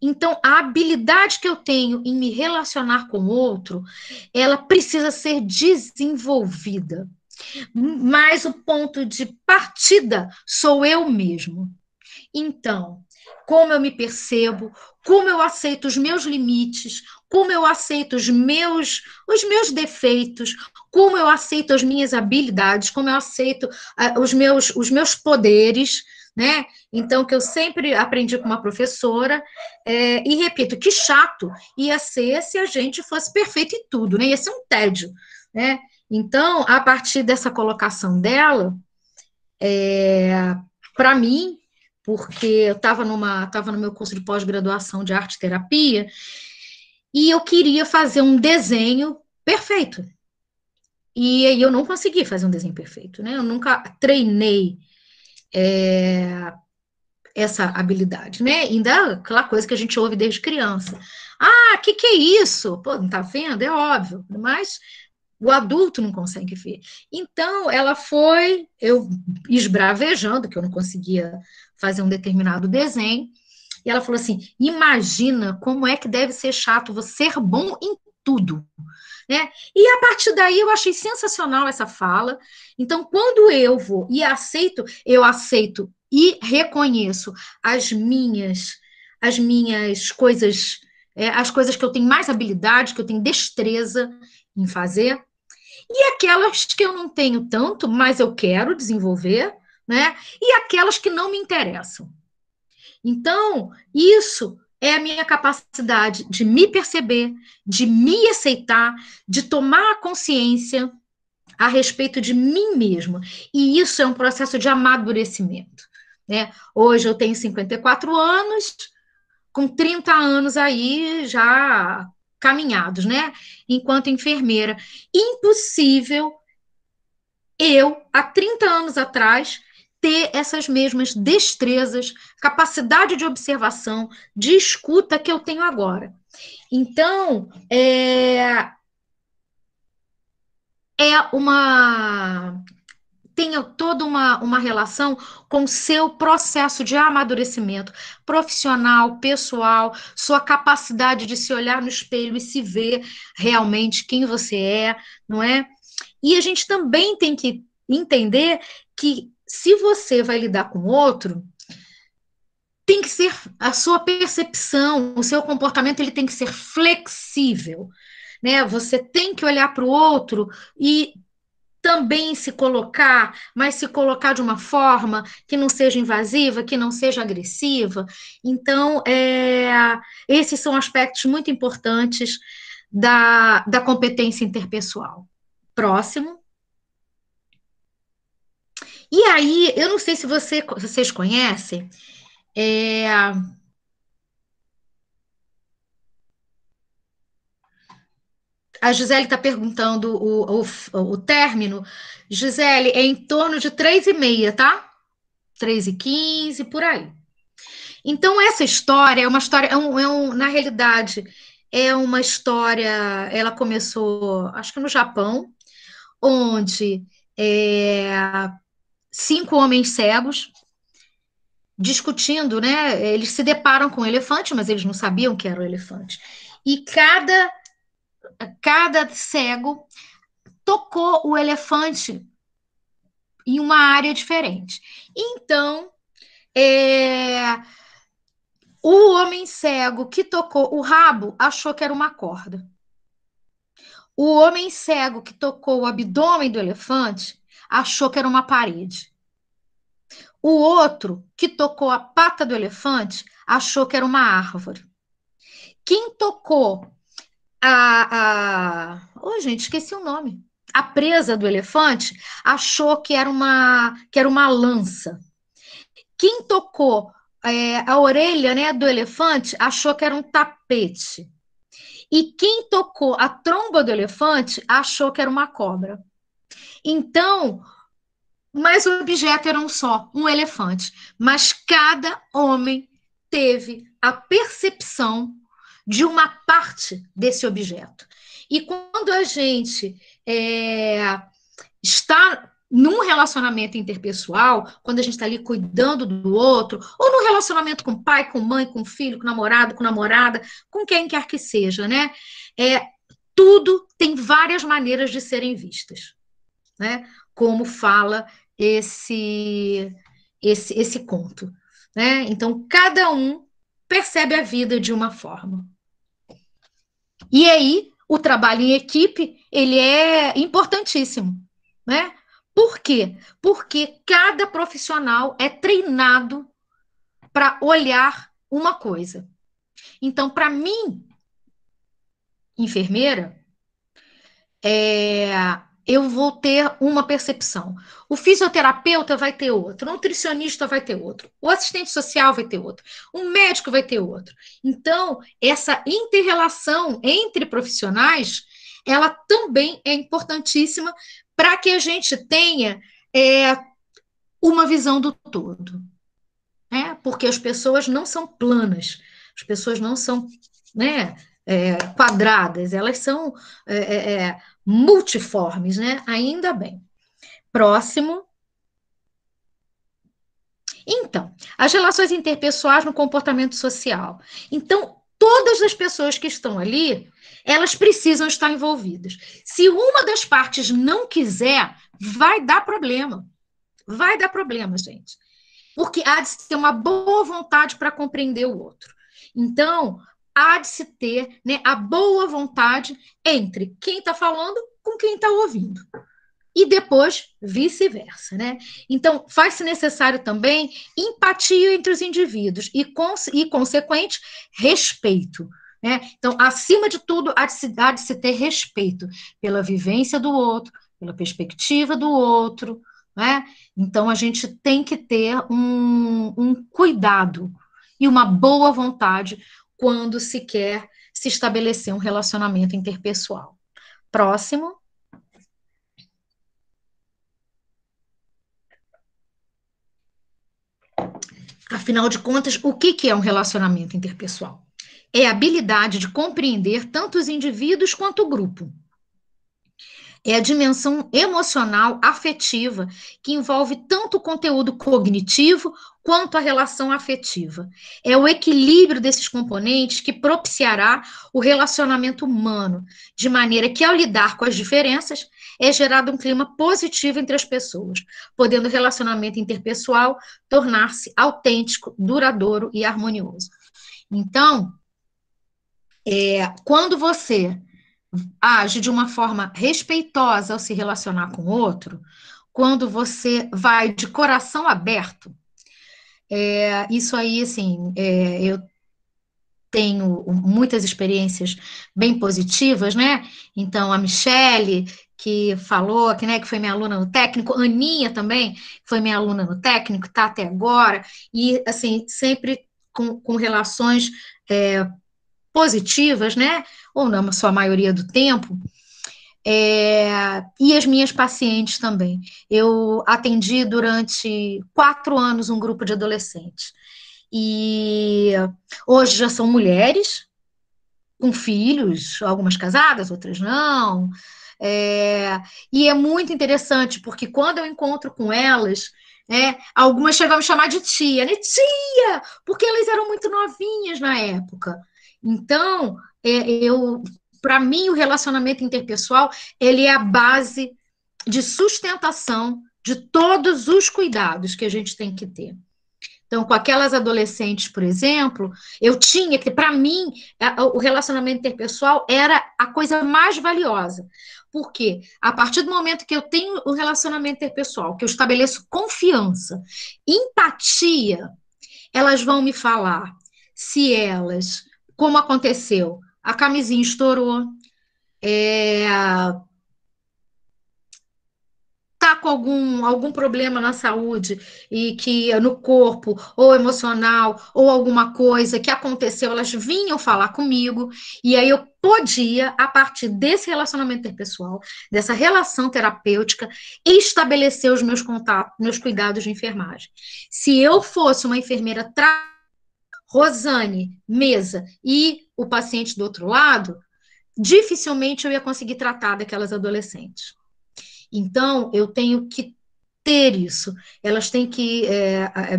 Então, a habilidade que eu tenho em me relacionar com o outro, ela precisa ser desenvolvida. Mas o ponto de partida sou eu mesmo. Então, como eu me percebo, como eu aceito os meus limites, como eu aceito os meus defeitos, como eu aceito as minhas habilidades, como eu aceito os meus poderes, né? Então, que eu sempre aprendi com uma professora, e repito, que chato ia ser se a gente fosse perfeito em tudo, né? Ia ser um tédio, né? Então, a partir dessa colocação dela, para mim, porque eu estava no meu curso de pós-graduação de arte-terapia, e eu queria fazer um desenho perfeito. E aí eu não consegui fazer um desenho perfeito, né? Eu nunca treinei essa habilidade, né? Ainda aquela coisa que a gente ouve desde criança. Ah, que é isso? Pô, não tá vendo? É óbvio, mas o adulto não consegue ver. Então, eu esbravejando, que eu não conseguia fazer um determinado desenho, e ela falou assim, imagina como é que deve ser chato você ser bom em tudo, né? E a partir daí eu achei sensacional essa fala. Então, quando eu vou e eu aceito e reconheço as minhas coisas, as coisas que eu tenho mais habilidade, que eu tenho destreza em fazer, e aquelas que eu não tenho tanto, mas eu quero desenvolver, né? E aquelas que não me interessam. Então, isso é a minha capacidade de me perceber, de me aceitar, de tomar consciência a respeito de mim mesma. E isso é um processo de amadurecimento, né? Hoje eu tenho 54 anos, com 30 anos aí já caminhados, né? Enquanto enfermeira. Impossível eu, há 30 anos atrás, ter essas mesmas destrezas, capacidade de observação, de escuta que eu tenho agora. Então, tem toda uma relação com o seu processo de amadurecimento profissional, pessoal, sua capacidade de se olhar no espelho e se ver realmente quem você é, não é? E a gente também tem que entender que se você vai lidar com outro, tem que ser a sua percepção, o seu comportamento, ele tem que ser flexível, né? Você tem que olhar para o outro e também se colocar, mas se colocar de uma forma que não seja invasiva, que não seja agressiva. Então, esses são aspectos muito importantes da competência interpessoal. Próximo. E aí, eu não sei se vocês conhecem, a Gisele está perguntando o término. Gisele, é em torno de 3h30, tá? 3h15, por aí. Então, essa história é uma história, na realidade, é uma história, ela começou, acho que no Japão, onde 5 homens cegos discutindo, né? Eles se deparam com um elefante, mas eles não sabiam que era o elefante. E cada cego tocou o elefante em uma área diferente. Então, o homem cego que tocou o rabo achou que era uma corda. O homem cego que tocou o abdômen do elefante achou que era uma parede. O outro que tocou a pata do elefante achou que era uma árvore. Quem tocou gente, esqueci o nome. A presa do elefante achou que era uma lança. Quem tocou a orelha, né, do elefante achou que era um tapete. e quem tocou a tromba do elefante achou que era uma cobra. Então, mas o objeto era um só, um elefante. Mas cada homem teve a percepção de uma parte desse objeto. E quando a gente está num relacionamento interpessoal, quando a gente está ali cuidando do outro, ou num relacionamento com pai, com mãe, com filho, com namorado, com namorada, com quem quer que seja, né? Tudo tem várias maneiras de serem vistas, né? Como fala esse conto, né? Então, cada um percebe a vida de uma forma. E aí, o trabalho em equipe, ele é importantíssimo, né? Por quê? Porque cada profissional é treinado para olhar uma coisa. Então, para mim, enfermeira, eu vou ter uma percepção. O fisioterapeuta vai ter outra, o nutricionista vai ter outro, o assistente social vai ter outro, o médico vai ter outro. Então, essa inter-relação entre profissionais, ela também é importantíssima para que a gente tenha uma visão do todo. Né? Porque as pessoas não são planas, as pessoas não são, né, quadradas, elas são multiformes, né? Ainda bem. Próximo. Então, as relações interpessoais no comportamento social. Então, todas as pessoas que estão ali, elas precisam estar envolvidas. Se uma das partes não quiser, vai dar problema. Vai dar problema, gente. Porque há de se ter uma boa vontade para compreender o outro. Então, há de se ter, né, a boa vontade entre quem está falando com quem está ouvindo. E depois, vice-versa, né? Então, faz-se necessário também empatia entre os indivíduos e consequente, respeito. Né? Então, acima de tudo, há de se ter respeito pela vivência do outro, pela perspectiva do outro, né? Então, a gente tem que ter um cuidado e uma boa vontade quando se quer se estabelecer um relacionamento interpessoal. Próximo. Afinal de contas, o que é um relacionamento interpessoal? É a habilidade de compreender tanto os indivíduos quanto o grupo. É a dimensão emocional, afetiva, que envolve tanto o conteúdo cognitivo quanto a relação afetiva. É o equilíbrio desses componentes que propiciará o relacionamento humano, de maneira que, ao lidar com as diferenças, é gerado um clima positivo entre as pessoas, podendo o relacionamento interpessoal tornar-se autêntico, duradouro e harmonioso. Então, quando você age de uma forma respeitosa ao se relacionar com o outro, quando você vai de coração aberto, isso aí, assim, eu tenho muitas experiências bem positivas, né? Então, a Michele, que falou, que foi minha aluna no técnico, a Aninha também foi minha aluna no técnico, está até agora, e, assim, sempre com relações positivas, né? Ou na sua maioria do tempo, e as minhas pacientes também. Eu atendi durante 4 anos um grupo de adolescentes. E hoje já são mulheres com filhos, algumas casadas, outras não. E é muito interessante, porque quando eu encontro com elas, algumas chegam a me chamar de tia, né? Tia! Porque elas eram muito novinhas na época. Então, para mim, o relacionamento interpessoal, ele é a base de sustentação de todos os cuidados que a gente tem que ter. Então, com aquelas adolescentes, por exemplo, eu tinha que, para mim, o relacionamento interpessoal era a coisa mais valiosa. Porque a partir do momento que eu tenho o relacionamento interpessoal, que eu estabeleço confiança, empatia, elas vão me falar se elas, como aconteceu, a camisinha estourou, tá com algum problema na saúde, e que no corpo, ou emocional, ou alguma coisa que aconteceu, elas vinham falar comigo, e aí eu podia, a partir desse relacionamento interpessoal, dessa relação terapêutica, estabelecer os meus contatos, meus cuidados de enfermagem. Se eu fosse uma enfermeira Rosane, mesa, e o paciente do outro lado, dificilmente eu ia conseguir tratar daquelas adolescentes. Então, eu tenho que ter isso. Elas têm que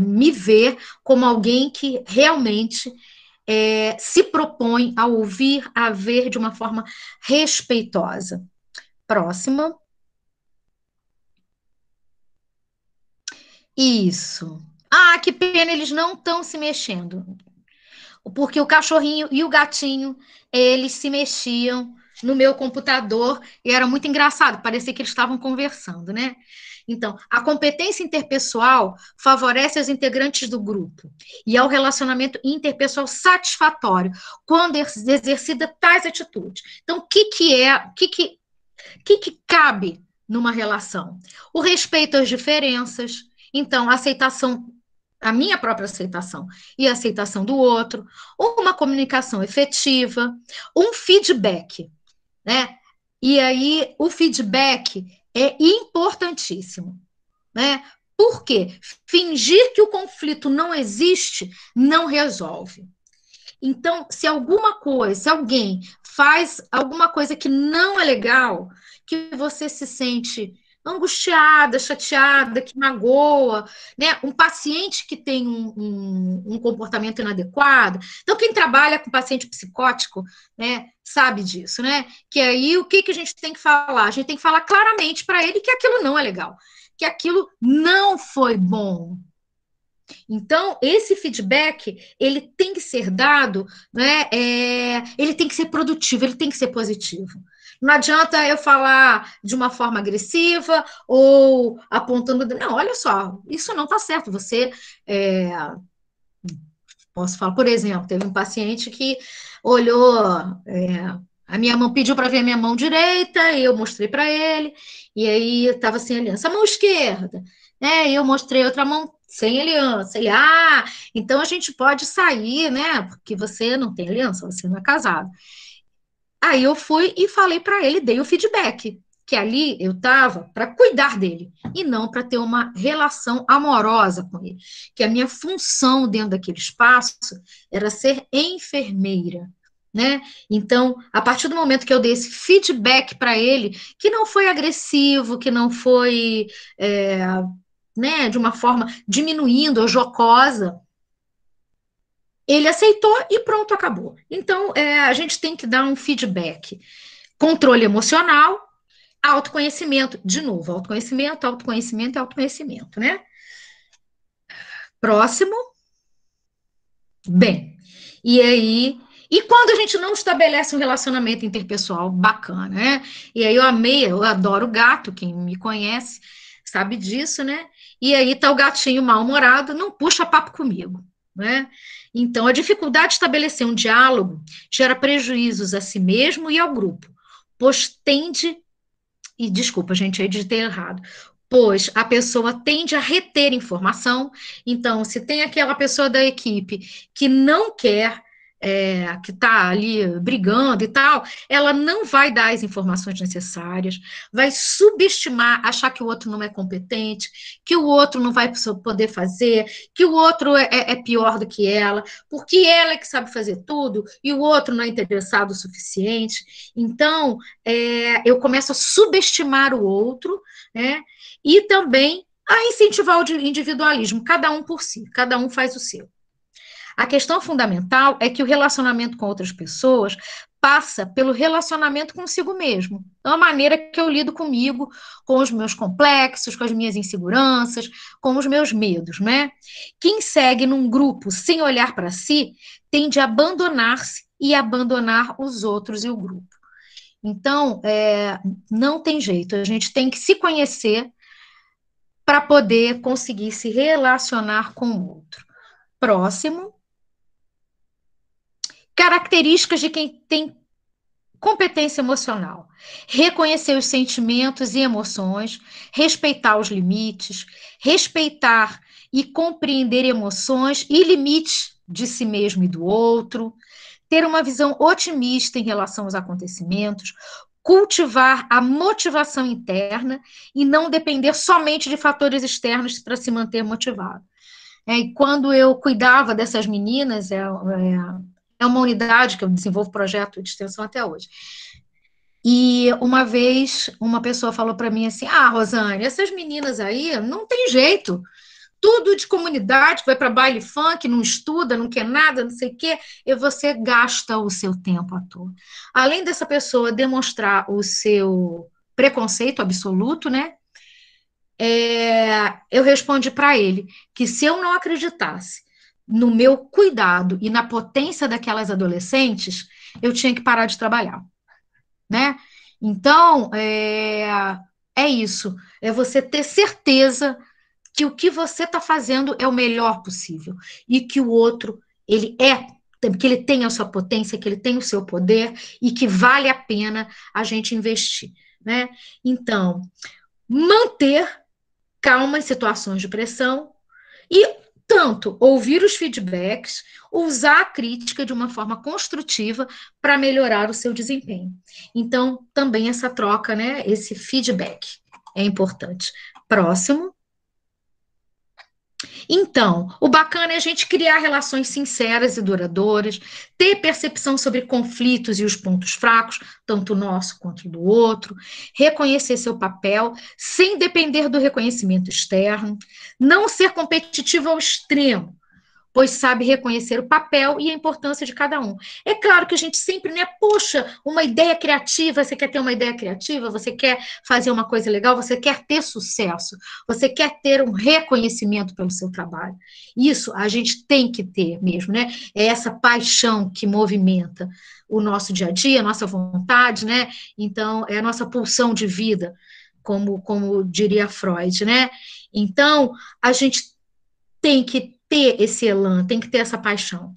me ver como alguém que realmente se propõe a ouvir, a ver de uma forma respeitosa. Próxima. Isso. Ah, que pena, eles não estão se mexendo. Porque o cachorrinho e o gatinho, eles se mexiam no meu computador, e era muito engraçado, parecia que eles estavam conversando, né? Então, a competência interpessoal favorece os integrantes do grupo e ao relacionamento interpessoal satisfatório quando exercida tais atitudes. Então, o que cabe numa relação? O respeito às diferenças, então, a minha própria aceitação e a aceitação do outro, uma comunicação efetiva, um feedback, né? E aí, o feedback é importantíssimo, né? Por quê? Fingir que o conflito não existe não resolve. Então, se alguém faz alguma coisa que não é legal, que você se sente angustiada, chateada, que magoa, né? Um paciente que tem um comportamento inadequado. Então, quem trabalha com paciente psicótico, né, sabe disso, né? Que aí o que a gente tem que falar? A gente tem que falar claramente para ele que aquilo não é legal, que aquilo não foi bom. Então, esse feedback, ele tem que ser dado, né? Ele tem que ser produtivo, ele tem que ser positivo. Não adianta eu falar de uma forma agressiva ou apontando... Não, olha só, isso não está certo. Você... posso falar, por exemplo, teve um paciente que olhou... a minha mão pediu para ver a minha mão direita, e eu mostrei para ele, e aí estava sem aliança. A mão esquerda, né? E eu mostrei outra mão sem aliança. Ele, então a gente pode sair, né? Porque você não tem aliança, você não é casado. Aí eu fui e falei para ele, dei o feedback, que ali eu estava para cuidar dele, e não para ter uma relação amorosa com ele. Que a minha função dentro daquele espaço era ser enfermeira, né? Então, a partir do momento que eu dei esse feedback para ele, que não foi agressivo, que não foi... né, de uma forma diminuindo ou jocosa, ele aceitou e pronto, acabou. Então, a gente tem que dar um feedback. Controle emocional, autoconhecimento. De novo, autoconhecimento, autoconhecimento e autoconhecimento, né? Próximo. Bem, e aí... E quando a gente não estabelece um relacionamento interpessoal bacana, né? E aí eu adoro gato, quem me conhece sabe disso, né? E aí tá o gatinho mal-humorado, não puxa papo comigo, né? Então, a dificuldade de estabelecer um diálogo gera prejuízos a si mesmo e ao grupo, pois tende... E desculpa, gente, aí digitei errado. Pois a pessoa tende a reter informação. Então, se tem aquela pessoa da equipe que não quer, que está ali brigando e tal, ela não vai dar as informações necessárias, vai subestimar, achar que o outro não é competente, que o outro não vai poder fazer, que o outro é pior do que ela, porque ela é que sabe fazer tudo e o outro não é interessado o suficiente. Então, eu começo a subestimar o outro, né? E também a incentivar o individualismo, cada um por si, cada um faz o seu. A questão fundamental é que o relacionamento com outras pessoas passa pelo relacionamento consigo mesmo. Então, a maneira que eu lido comigo, com os meus complexos, com as minhas inseguranças, com os meus medos, né? Quem segue num grupo sem olhar para si, tende a abandonar-se e abandonar os outros e o grupo. Então, não tem jeito, a gente tem que se conhecer para poder conseguir se relacionar com o outro. Próximo. Características de quem tem Competência emocional. Reconhecer os sentimentos e emoções, respeitar os limites, respeitar e compreender emoções e limites de si mesmo e do outro, ter uma visão otimista em relação aos acontecimentos, cultivar a motivação interna e não depender somente de fatores externos para se manter motivado. E quando eu cuidava dessas meninas, é uma unidade que eu desenvolvo projeto de extensão até hoje. E uma vez uma pessoa falou para mim assim: Rosane, essas meninas aí não tem jeito. Tudo de comunidade, vai para baile funk, não estuda, não quer nada, não sei o quê, e você gasta o seu tempo à toa. Além dessa pessoa demonstrar o seu preconceito absoluto, né? Eu respondi para ele que se eu não acreditasse no meu cuidado e na potência daquelas adolescentes, eu tinha que parar de trabalhar, né? Então, é isso, é você ter certeza que o que você está fazendo é o melhor possível e que o outro, que ele tem a sua potência, que ele tem o seu poder e que vale a pena a gente investir, né? Então, manter calma em situações de pressão e tanto ouvir os feedbacks, usar a crítica de uma forma construtiva para melhorar o seu desempenho. Então, também essa troca, né, esse feedback é importante. Próximo. Então, o bacana é a gente criar relações sinceras e duradouras, ter percepção sobre conflitos e os pontos fracos, tanto o nosso quanto do outro, reconhecer seu papel sem depender do reconhecimento externo, não ser competitivo ao extremo, pois sabe reconhecer o papel e a importância de cada um. É claro que a gente sempre, né, poxa, uma ideia criativa, você quer ter uma ideia criativa, você quer fazer uma coisa legal, você quer ter sucesso, você quer ter um reconhecimento pelo seu trabalho. Isso a gente tem que ter mesmo, né? É essa paixão que movimenta o nosso dia a dia, a nossa vontade, né? Então, é a nossa pulsão de vida, como diria Freud, né? Então, a gente tem que ter esse elan, tem que ter essa paixão.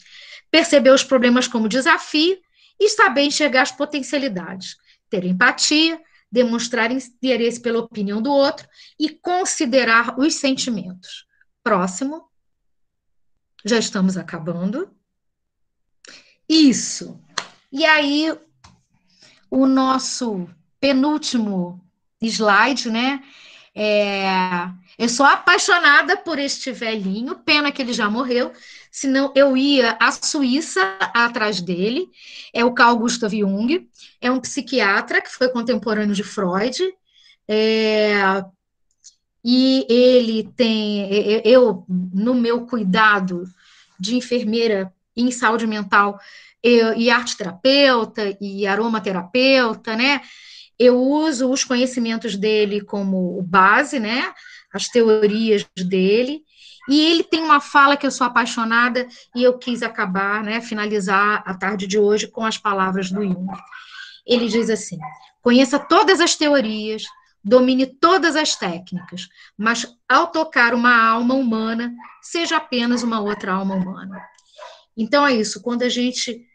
Perceber os problemas como desafio e saber enxergar as potencialidades. Ter empatia, demonstrar interesse pela opinião do outro e considerar os sentimentos. Próximo. Já estamos acabando. Isso. E aí, o nosso penúltimo slide, né? Eu sou apaixonada por este velhinho, pena que ele já morreu, senão eu ia à Suíça atrás dele. É o Carl Gustav Jung, é um psiquiatra que foi contemporâneo de Freud, e ele tem, no meu cuidado de enfermeira em saúde mental, e arte terapeuta, e aromaterapeuta, né? Eu uso os conhecimentos dele como base, né? As teorias dele, e ele tem uma fala que eu sou apaixonada, e eu quis acabar, né, finalizar a tarde de hoje com as palavras do Jung. Ele diz assim: conheça todas as teorias, domine todas as técnicas, mas ao tocar uma alma humana, seja apenas uma outra alma humana. Então é isso, quando a gente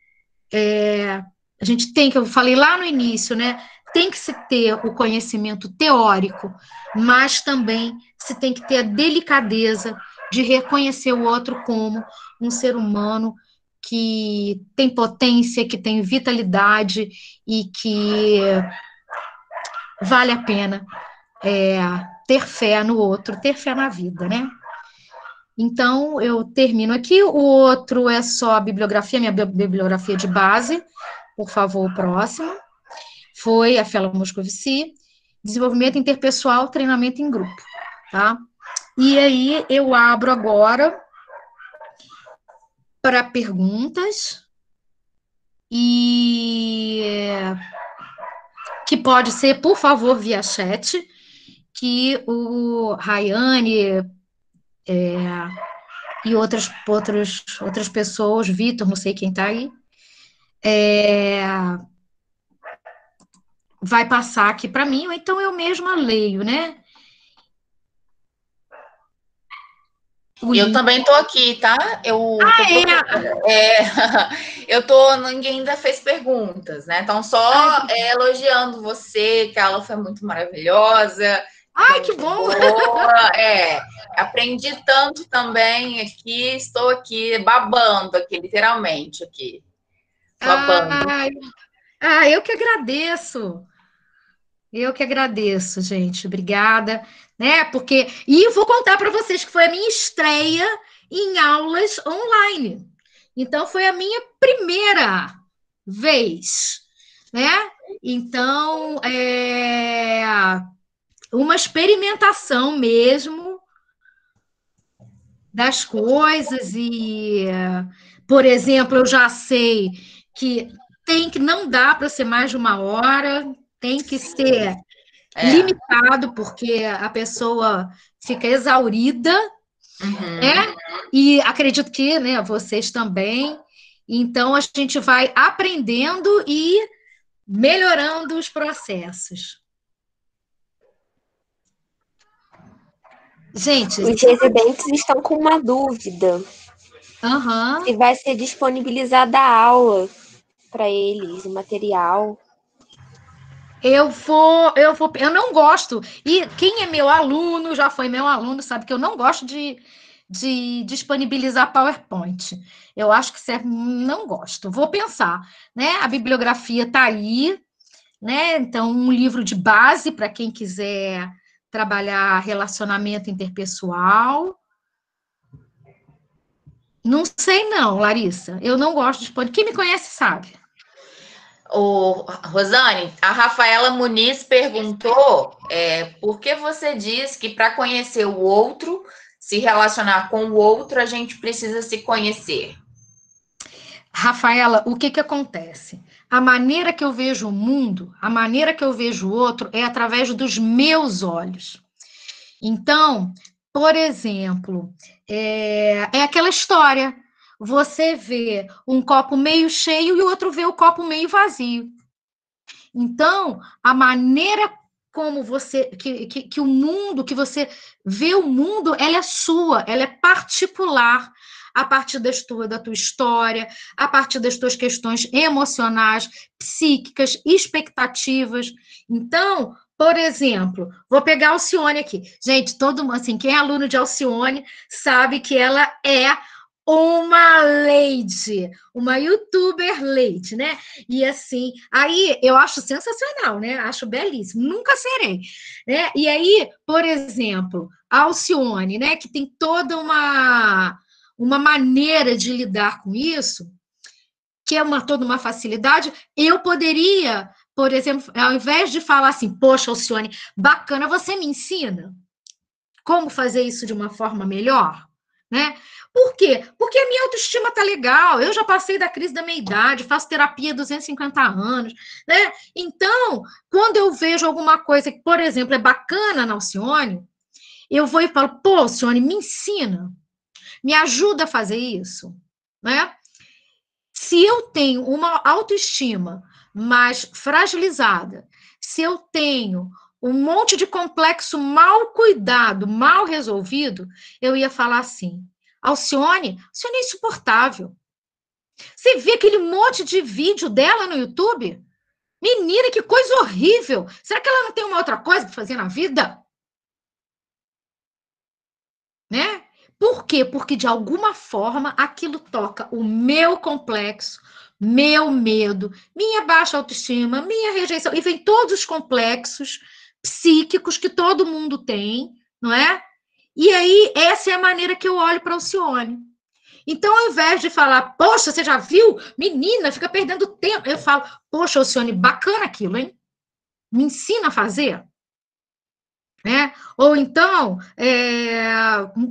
tem, que eu falei lá no início, né? Tem que se ter o conhecimento teórico, mas também se tem que ter a delicadeza de reconhecer o outro como um ser humano que tem potência, que tem vitalidade e que vale a pena ter fé no outro, ter fé na vida, né? Então, eu termino aqui. O outro é só a bibliografia, minha bibliografia de base. Por favor, o próximo. Foi a Fela Moscovici, desenvolvimento interpessoal, treinamento em grupo, tá? E aí, eu abro agora para perguntas, e que pode ser, por favor, via chat, que o Rayane e outras pessoas, Vitor, não sei quem está aí, vai passar aqui para mim, ou então eu mesma leio, né? Eu também estou aqui, tá? Ninguém ainda fez perguntas, né? Então, só elogiando você, que a aula foi muito maravilhosa. Ai, que bom! Aprendi tanto também aqui, estou aqui babando aqui, literalmente aqui. Babando. Eu que agradeço. Eu que agradeço, gente. Obrigada, né? E vou contar para vocês que foi a minha estreia em aulas online. Então, foi a minha primeira vez, né? Então, uma experimentação mesmo das coisas e, por exemplo, eu já sei que não dá para ser mais de 1 hora, tem que ser limitado, porque a pessoa fica exaurida, né? E acredito que, né, vocês também. Então, a gente vai aprendendo e melhorando os processos. Gente, os residentes estão com uma dúvida. Se vai ser disponibilizada a aula para eles, o material. Eu não gosto. E quem é meu aluno, já foi meu aluno, sabe que eu não gosto de disponibilizar PowerPoint. Eu acho que não gosto. Vou pensar, né? A bibliografia está aí, né? Então, um livro de base para quem quiser trabalhar relacionamento interpessoal. Não sei não, Larissa. Eu não gosto de disponibilizar. Quem me conhece sabe. Rosane, a Rafaela Muniz perguntou por que você diz que para conhecer o outro, se relacionar com o outro, a gente precisa se conhecer. Rafaela, o que acontece? A maneira que eu vejo o mundo, a maneira que eu vejo o outro é através dos meus olhos. Então, por exemplo, é aquela história. Você vê um copo meio cheio e o outro vê o copo meio vazio. Então, a maneira como você, que o mundo, que você vê o mundo, ela é sua, ela é particular, a partir da tua história, a partir das tuas questões emocionais, psíquicas, expectativas. Então, por exemplo, vou pegar a Alcione aqui. Gente, assim, quem é aluno de Alcione sabe que ela é uma lady, uma youtuber lady, né? E assim, aí eu acho sensacional, né? Acho belíssimo, nunca serei, né? E aí, por exemplo, a Alcione, né? Que tem toda uma maneira de lidar com isso, que é toda uma facilidade. Eu poderia, por exemplo, ao invés de falar assim, poxa, Alcione, bacana, você me ensina como fazer isso de uma forma melhor, né? Por quê? Porque a minha autoestima tá legal, eu já passei da crise da meia-idade, faço terapia há 250 anos, né? Então, quando eu vejo alguma coisa que, por exemplo, é bacana na Alcione, eu vou e falo, pô, Alcione, me ensina, me ajuda a fazer isso, né? Se eu tenho uma autoestima mais fragilizada, se eu tenho um monte de complexo mal cuidado, mal resolvido, eu ia falar assim, Alcione é insuportável. Você vê aquele monte de vídeo dela no YouTube? Menina, que coisa horrível. Será que ela não tem uma outra coisa para fazer na vida? Né? Por quê? Porque, de alguma forma, aquilo toca o meu complexo, meu medo, minha baixa autoestima, minha rejeição, e vem todos os complexos psíquicos que todo mundo tem, não é? E aí, essa é a maneira que eu olho para a Alcione. Então, ao invés de falar, poxa, você já viu? Menina, fica perdendo tempo. Eu falo, poxa, Alcione, bacana aquilo, hein? Me ensina a fazer. Né? Ou então,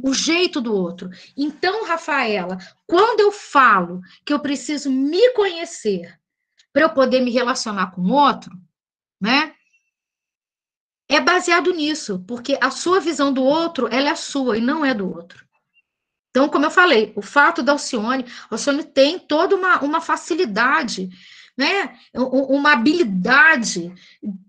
o jeito do outro. Então, Rafaela, quando eu falo que eu preciso me conhecer para eu poder me relacionar com o outro, né? É baseado nisso, porque a sua visão do outro, ela é sua e não é do outro. Então, como eu falei, o fato da Alcione tem toda uma facilidade, né? Uma habilidade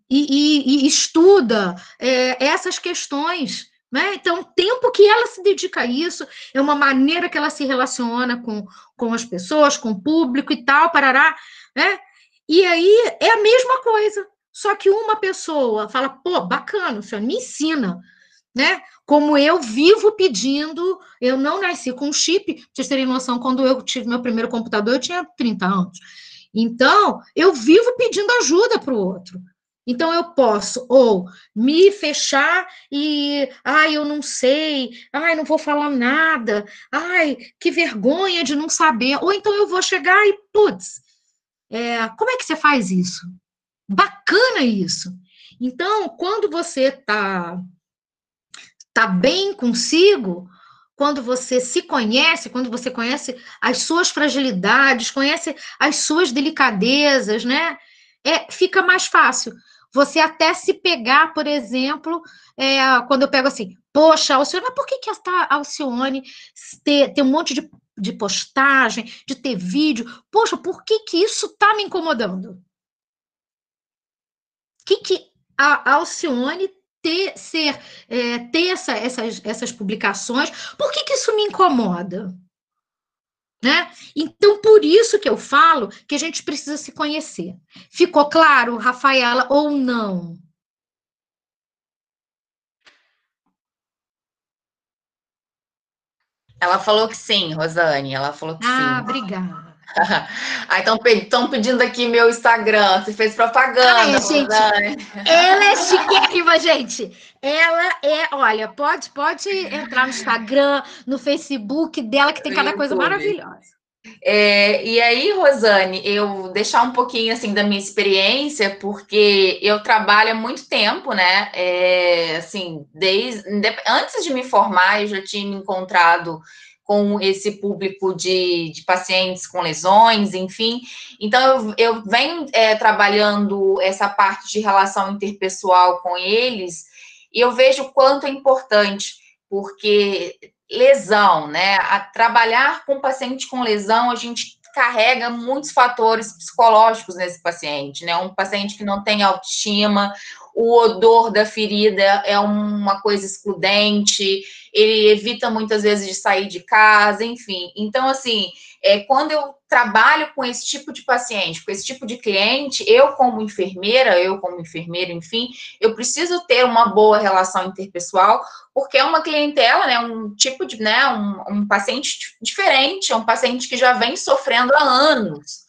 e estuda essas questões, né? Então, o tempo que ela se dedica a isso é uma maneira que ela se relaciona com as pessoas, com o público e tal, parará, né? E aí é a mesma coisa, só que uma pessoa fala, pô, bacana, o senhor me ensina, né? Como eu vivo pedindo, eu não nasci com chip, pra vocês terem noção, quando eu tive meu primeiro computador, eu tinha 30 anos. Então, eu vivo pedindo ajuda para o outro. Então, eu posso ou me fechar e, ai, eu não sei, ai, não vou falar nada, ai, que vergonha de não saber. Ou então eu vou chegar e, putz, como é que você faz isso? Bacana isso. Então, quando você tá bem consigo, quando você se conhece, quando você conhece as suas fragilidades, conhece as suas delicadezas, né? Fica mais fácil. Você até se pegar, por exemplo, quando eu pego assim, poxa, Alcione, mas por que a Alcione ter um monte de postagem, de ter vídeo? Poxa, por que isso está me incomodando? O que a Alcione ter essas publicações, por que isso me incomoda? Né? Então, por isso que eu falo que a gente precisa se conhecer. Ficou claro, Rafaela, ou não? Ela falou que sim, Rosane, ela falou que sim. Obrigada. Estão pedindo aqui meu Instagram. Você fez propaganda, gente, Rosane. Ela é chiquérrima, gente. Ela olha, pode entrar no Instagram, no Facebook dela, que tem cada coisa maravilhosa. E aí, Rosane, eu deixar um pouquinho assim da minha experiência, porque eu trabalho há muito tempo, né? Assim, antes de me formar, eu já tinha me encontrado com esse público de pacientes com lesões, enfim. Então, eu venho trabalhando essa parte de relação interpessoal com eles, e eu vejo o quanto é importante, porque lesão, né? Trabalhar com paciente com lesão, a gente carrega muitos fatores psicológicos nesse paciente, né? Um paciente que não tem autoestima, o odor da ferida é uma coisa excludente, ele evita muitas vezes de sair de casa, enfim. Então, assim, quando eu trabalho com esse tipo de paciente, com esse tipo de cliente, eu como enfermeira, enfim, eu preciso ter uma boa relação interpessoal, porque é uma clientela, né, um tipo de, né, um paciente diferente, é um paciente que já vem sofrendo há anos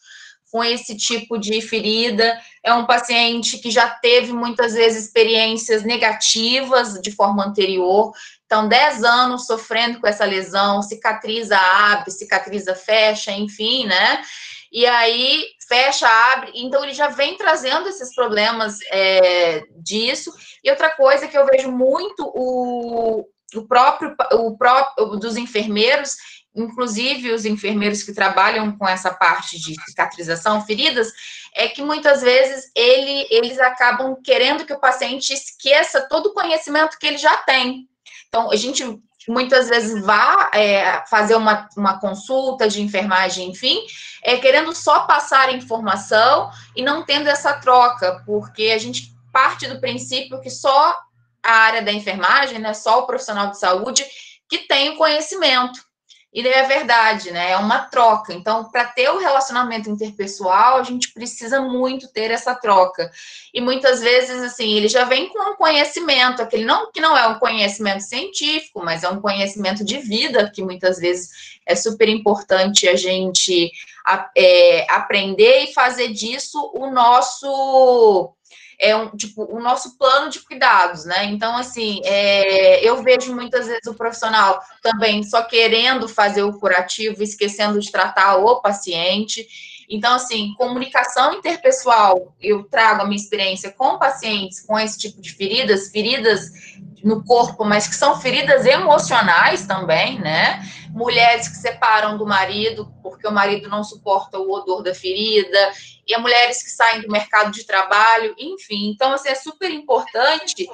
com esse tipo de ferida, é um paciente que já teve muitas vezes experiências negativas de forma anterior, então 10 anos sofrendo com essa lesão, cicatriza, abre, cicatriza, fecha, enfim, né, e aí fecha, abre, então ele já vem trazendo esses problemas disso. E outra coisa que eu vejo muito o próprio dos enfermeiros, inclusive os enfermeiros que trabalham com essa parte de cicatrização, feridas, é que muitas vezes eles acabam querendo que o paciente esqueça todo o conhecimento que ele já tem. Então, a gente muitas vezes vá fazer uma consulta de enfermagem, enfim, querendo só passar informação e não tendo essa troca, porque a gente parte do princípio que só a área da enfermagem, né, só o profissional de saúde que tem o conhecimento. E é verdade, né? É uma troca. Então, para ter o relacionamento interpessoal, a gente precisa muito ter essa troca. E muitas vezes, assim, ele já vem com um conhecimento, que não é um conhecimento científico, mas é um conhecimento de vida, que muitas vezes é super importante a gente aprender e fazer disso o nosso o nosso plano de cuidados, né? Então, assim, eu vejo muitas vezes o profissional também só querendo fazer o curativo, esquecendo de tratar o paciente. Então, assim, comunicação interpessoal, eu trago a minha experiência com pacientes com esse tipo de feridas no corpo, mas que são feridas emocionais também, né? Mulheres que separam do marido porque o marido não suporta o odor da ferida, e as mulheres que saem do mercado de trabalho, enfim. Então, assim, é super importante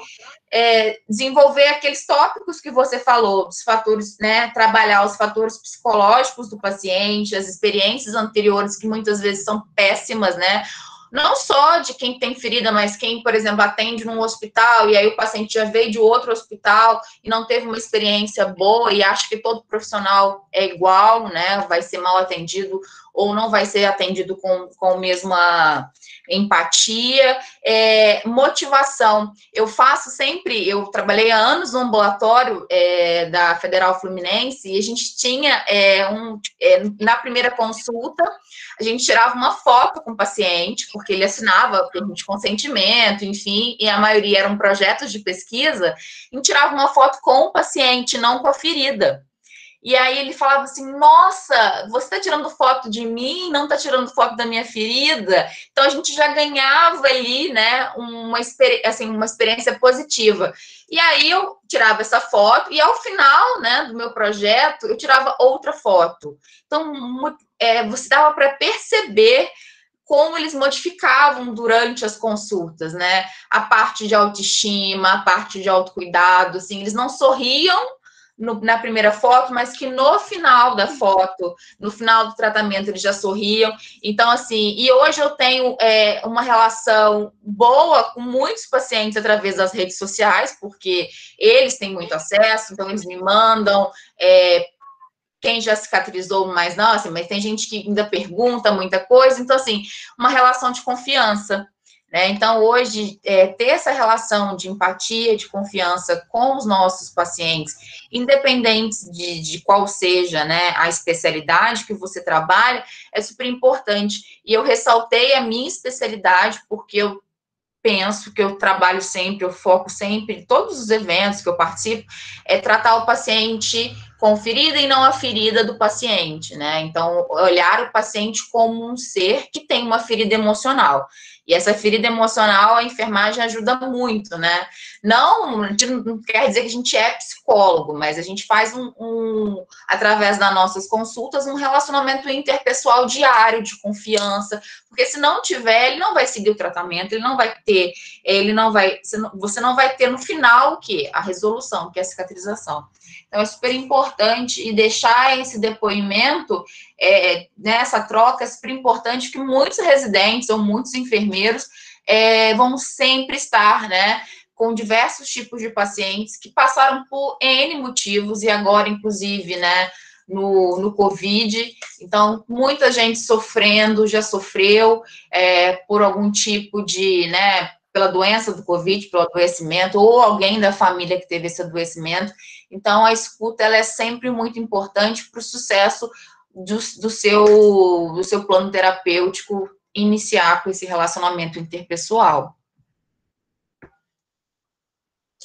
desenvolver aqueles tópicos que você falou, dos fatores, né, trabalhar os fatores psicológicos do paciente, as experiências anteriores, que muitas vezes são péssimas, né? não só de quem tem ferida, mas quem, por exemplo, atende num hospital e aí o paciente já veio de outro hospital e não teve uma experiência boa e acha que todo profissional é igual, né? Vai ser mal atendido ou não vai ser atendido com a mesma empatia. Motivação. Eu faço sempre, eu trabalhei há anos no ambulatório da Federal Fluminense e a gente tinha na primeira consulta, a gente tirava uma foto com o paciente, porque ele assinava termo de consentimento, enfim, e a maioria eram projetos de pesquisa, e tirava uma foto com o paciente, não com a ferida. E aí ele falava assim, nossa, você está tirando foto de mim, não está tirando foto da minha ferida? Então, a gente já ganhava ali, né, uma experiência positiva. E aí eu tirava essa foto, e ao final, né, do meu projeto, eu tirava outra foto. Então, você dava para perceber como eles modificavam durante as consultas, né? A parte de autoestima, a parte de autocuidado, assim, eles não sorriam na primeira foto, mas que no final da foto, no final do tratamento, eles já sorriam. Então, assim, e hoje eu tenho uma relação boa com muitos pacientes através das redes sociais, porque eles têm muito acesso, então eles me mandam quem já cicatrizou mais, não, assim, mas tem gente que ainda pergunta muita coisa, então, assim, uma relação de confiança. Então, hoje, ter essa relação de empatia, de confiança com os nossos pacientes, independente de qual seja, né, a especialidade que você trabalha, é super importante. E eu ressaltei a minha especialidade, porque eu penso que eu trabalho sempre, eu foco sempre, em todos os eventos que eu participo, é tratar o paciente com ferida e não a ferida do paciente, né? Então, olhar o paciente como um ser que tem uma ferida emocional. E essa ferida emocional, a enfermagem ajuda muito, né? Não quer dizer que a gente é psicólogo, mas a gente faz através das nossas consultas, um relacionamento interpessoal diário, de confiança, porque se não tiver, ele não vai seguir o tratamento, você não vai ter no final o quê? A resolução, que é a cicatrização. Então, é super importante e deixar esse depoimento, nessa troca, é super importante que muitos residentes ou muitos enfermeiros vão sempre estar, né, com diversos tipos de pacientes que passaram por N motivos e agora, inclusive, né, no Covid. Então, muita gente sofrendo, já sofreu por algum tipo de, né, pela doença do Covid, pelo adoecimento, ou alguém da família que teve esse adoecimento. Então, a escuta, ela é sempre muito importante para o sucesso do seu plano terapêutico iniciar com esse relacionamento interpessoal.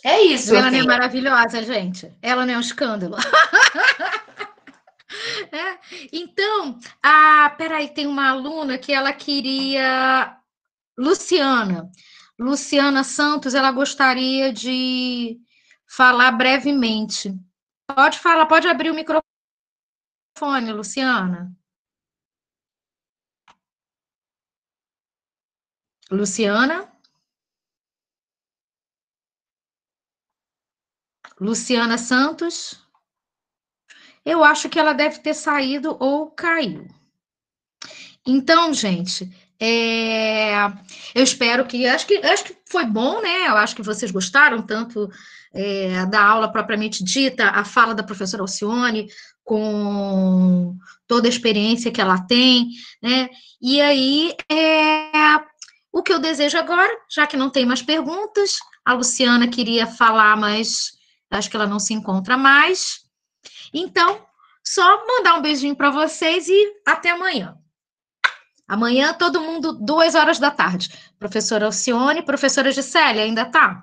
É isso. Ela não é maravilhosa, gente. Ela não é um escândalo. Então, peraí, tem uma aluna que ela queria... Luciana Santos, ela gostaria de falar brevemente. Pode falar, pode abrir o microfone, Luciana. Luciana Santos. Eu acho que ela deve ter saído ou caiu. Então, gente, eu espero que... Acho que foi bom, né? Eu acho que vocês gostaram tanto da aula propriamente dita, a fala da professora Alcione, com toda a experiência que ela tem, né? E aí, o que eu desejo agora, já que não tem mais perguntas, a Luciana queria falar, mas acho que ela não se encontra mais. Então, só mandar um beijinho para vocês e até amanhã. Amanhã, todo mundo, 14h. Professora Alcione, professora Gisélia, ainda tá?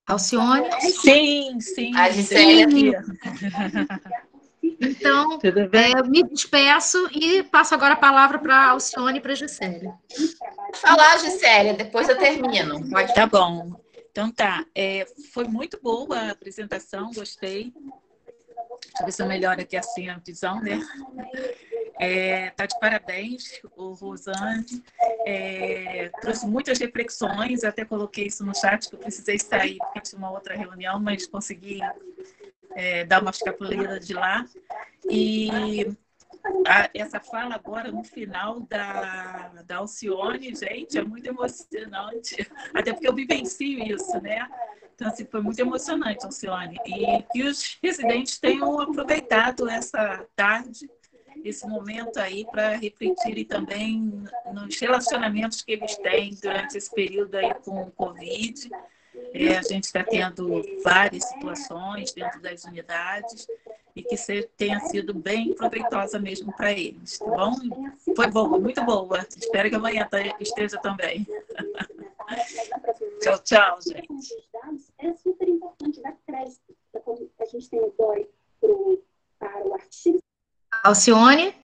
Alcione? Sim. A Gisélia. Então, me despeço e passo agora a palavra para a Alcione e para a Gisélia. Pode falar, Gisélia, depois eu termino. Pode. Tá bom. Então tá. Foi muito boa a apresentação, gostei. Deixa eu ver se eu melhoro aqui assim a visão, né? Tá de parabéns, o Rosane. Trouxe muitas reflexões, até coloquei isso no chat, que eu precisei sair porque tinha uma outra reunião, mas consegui dar uma escapuleira de lá. E essa fala agora no final da Alcione, gente, é muito emocionante. Até porque eu vivencio isso, né? Então, assim, foi muito emocionante, Alcione. E que os residentes tenham aproveitado essa tarde, esse momento aí, para refletirem também nos relacionamentos que eles têm durante esse período aí com o Covid. A gente está tendo várias situações dentro das unidades e que tenha sido bem proveitosa mesmo para eles, tá bom? Foi boa, muito boa. Espero que amanhã esteja também. Tchau, tchau, gente. É super importante dar crédito, quando a gente tem o DOI para o artigo. Alcione?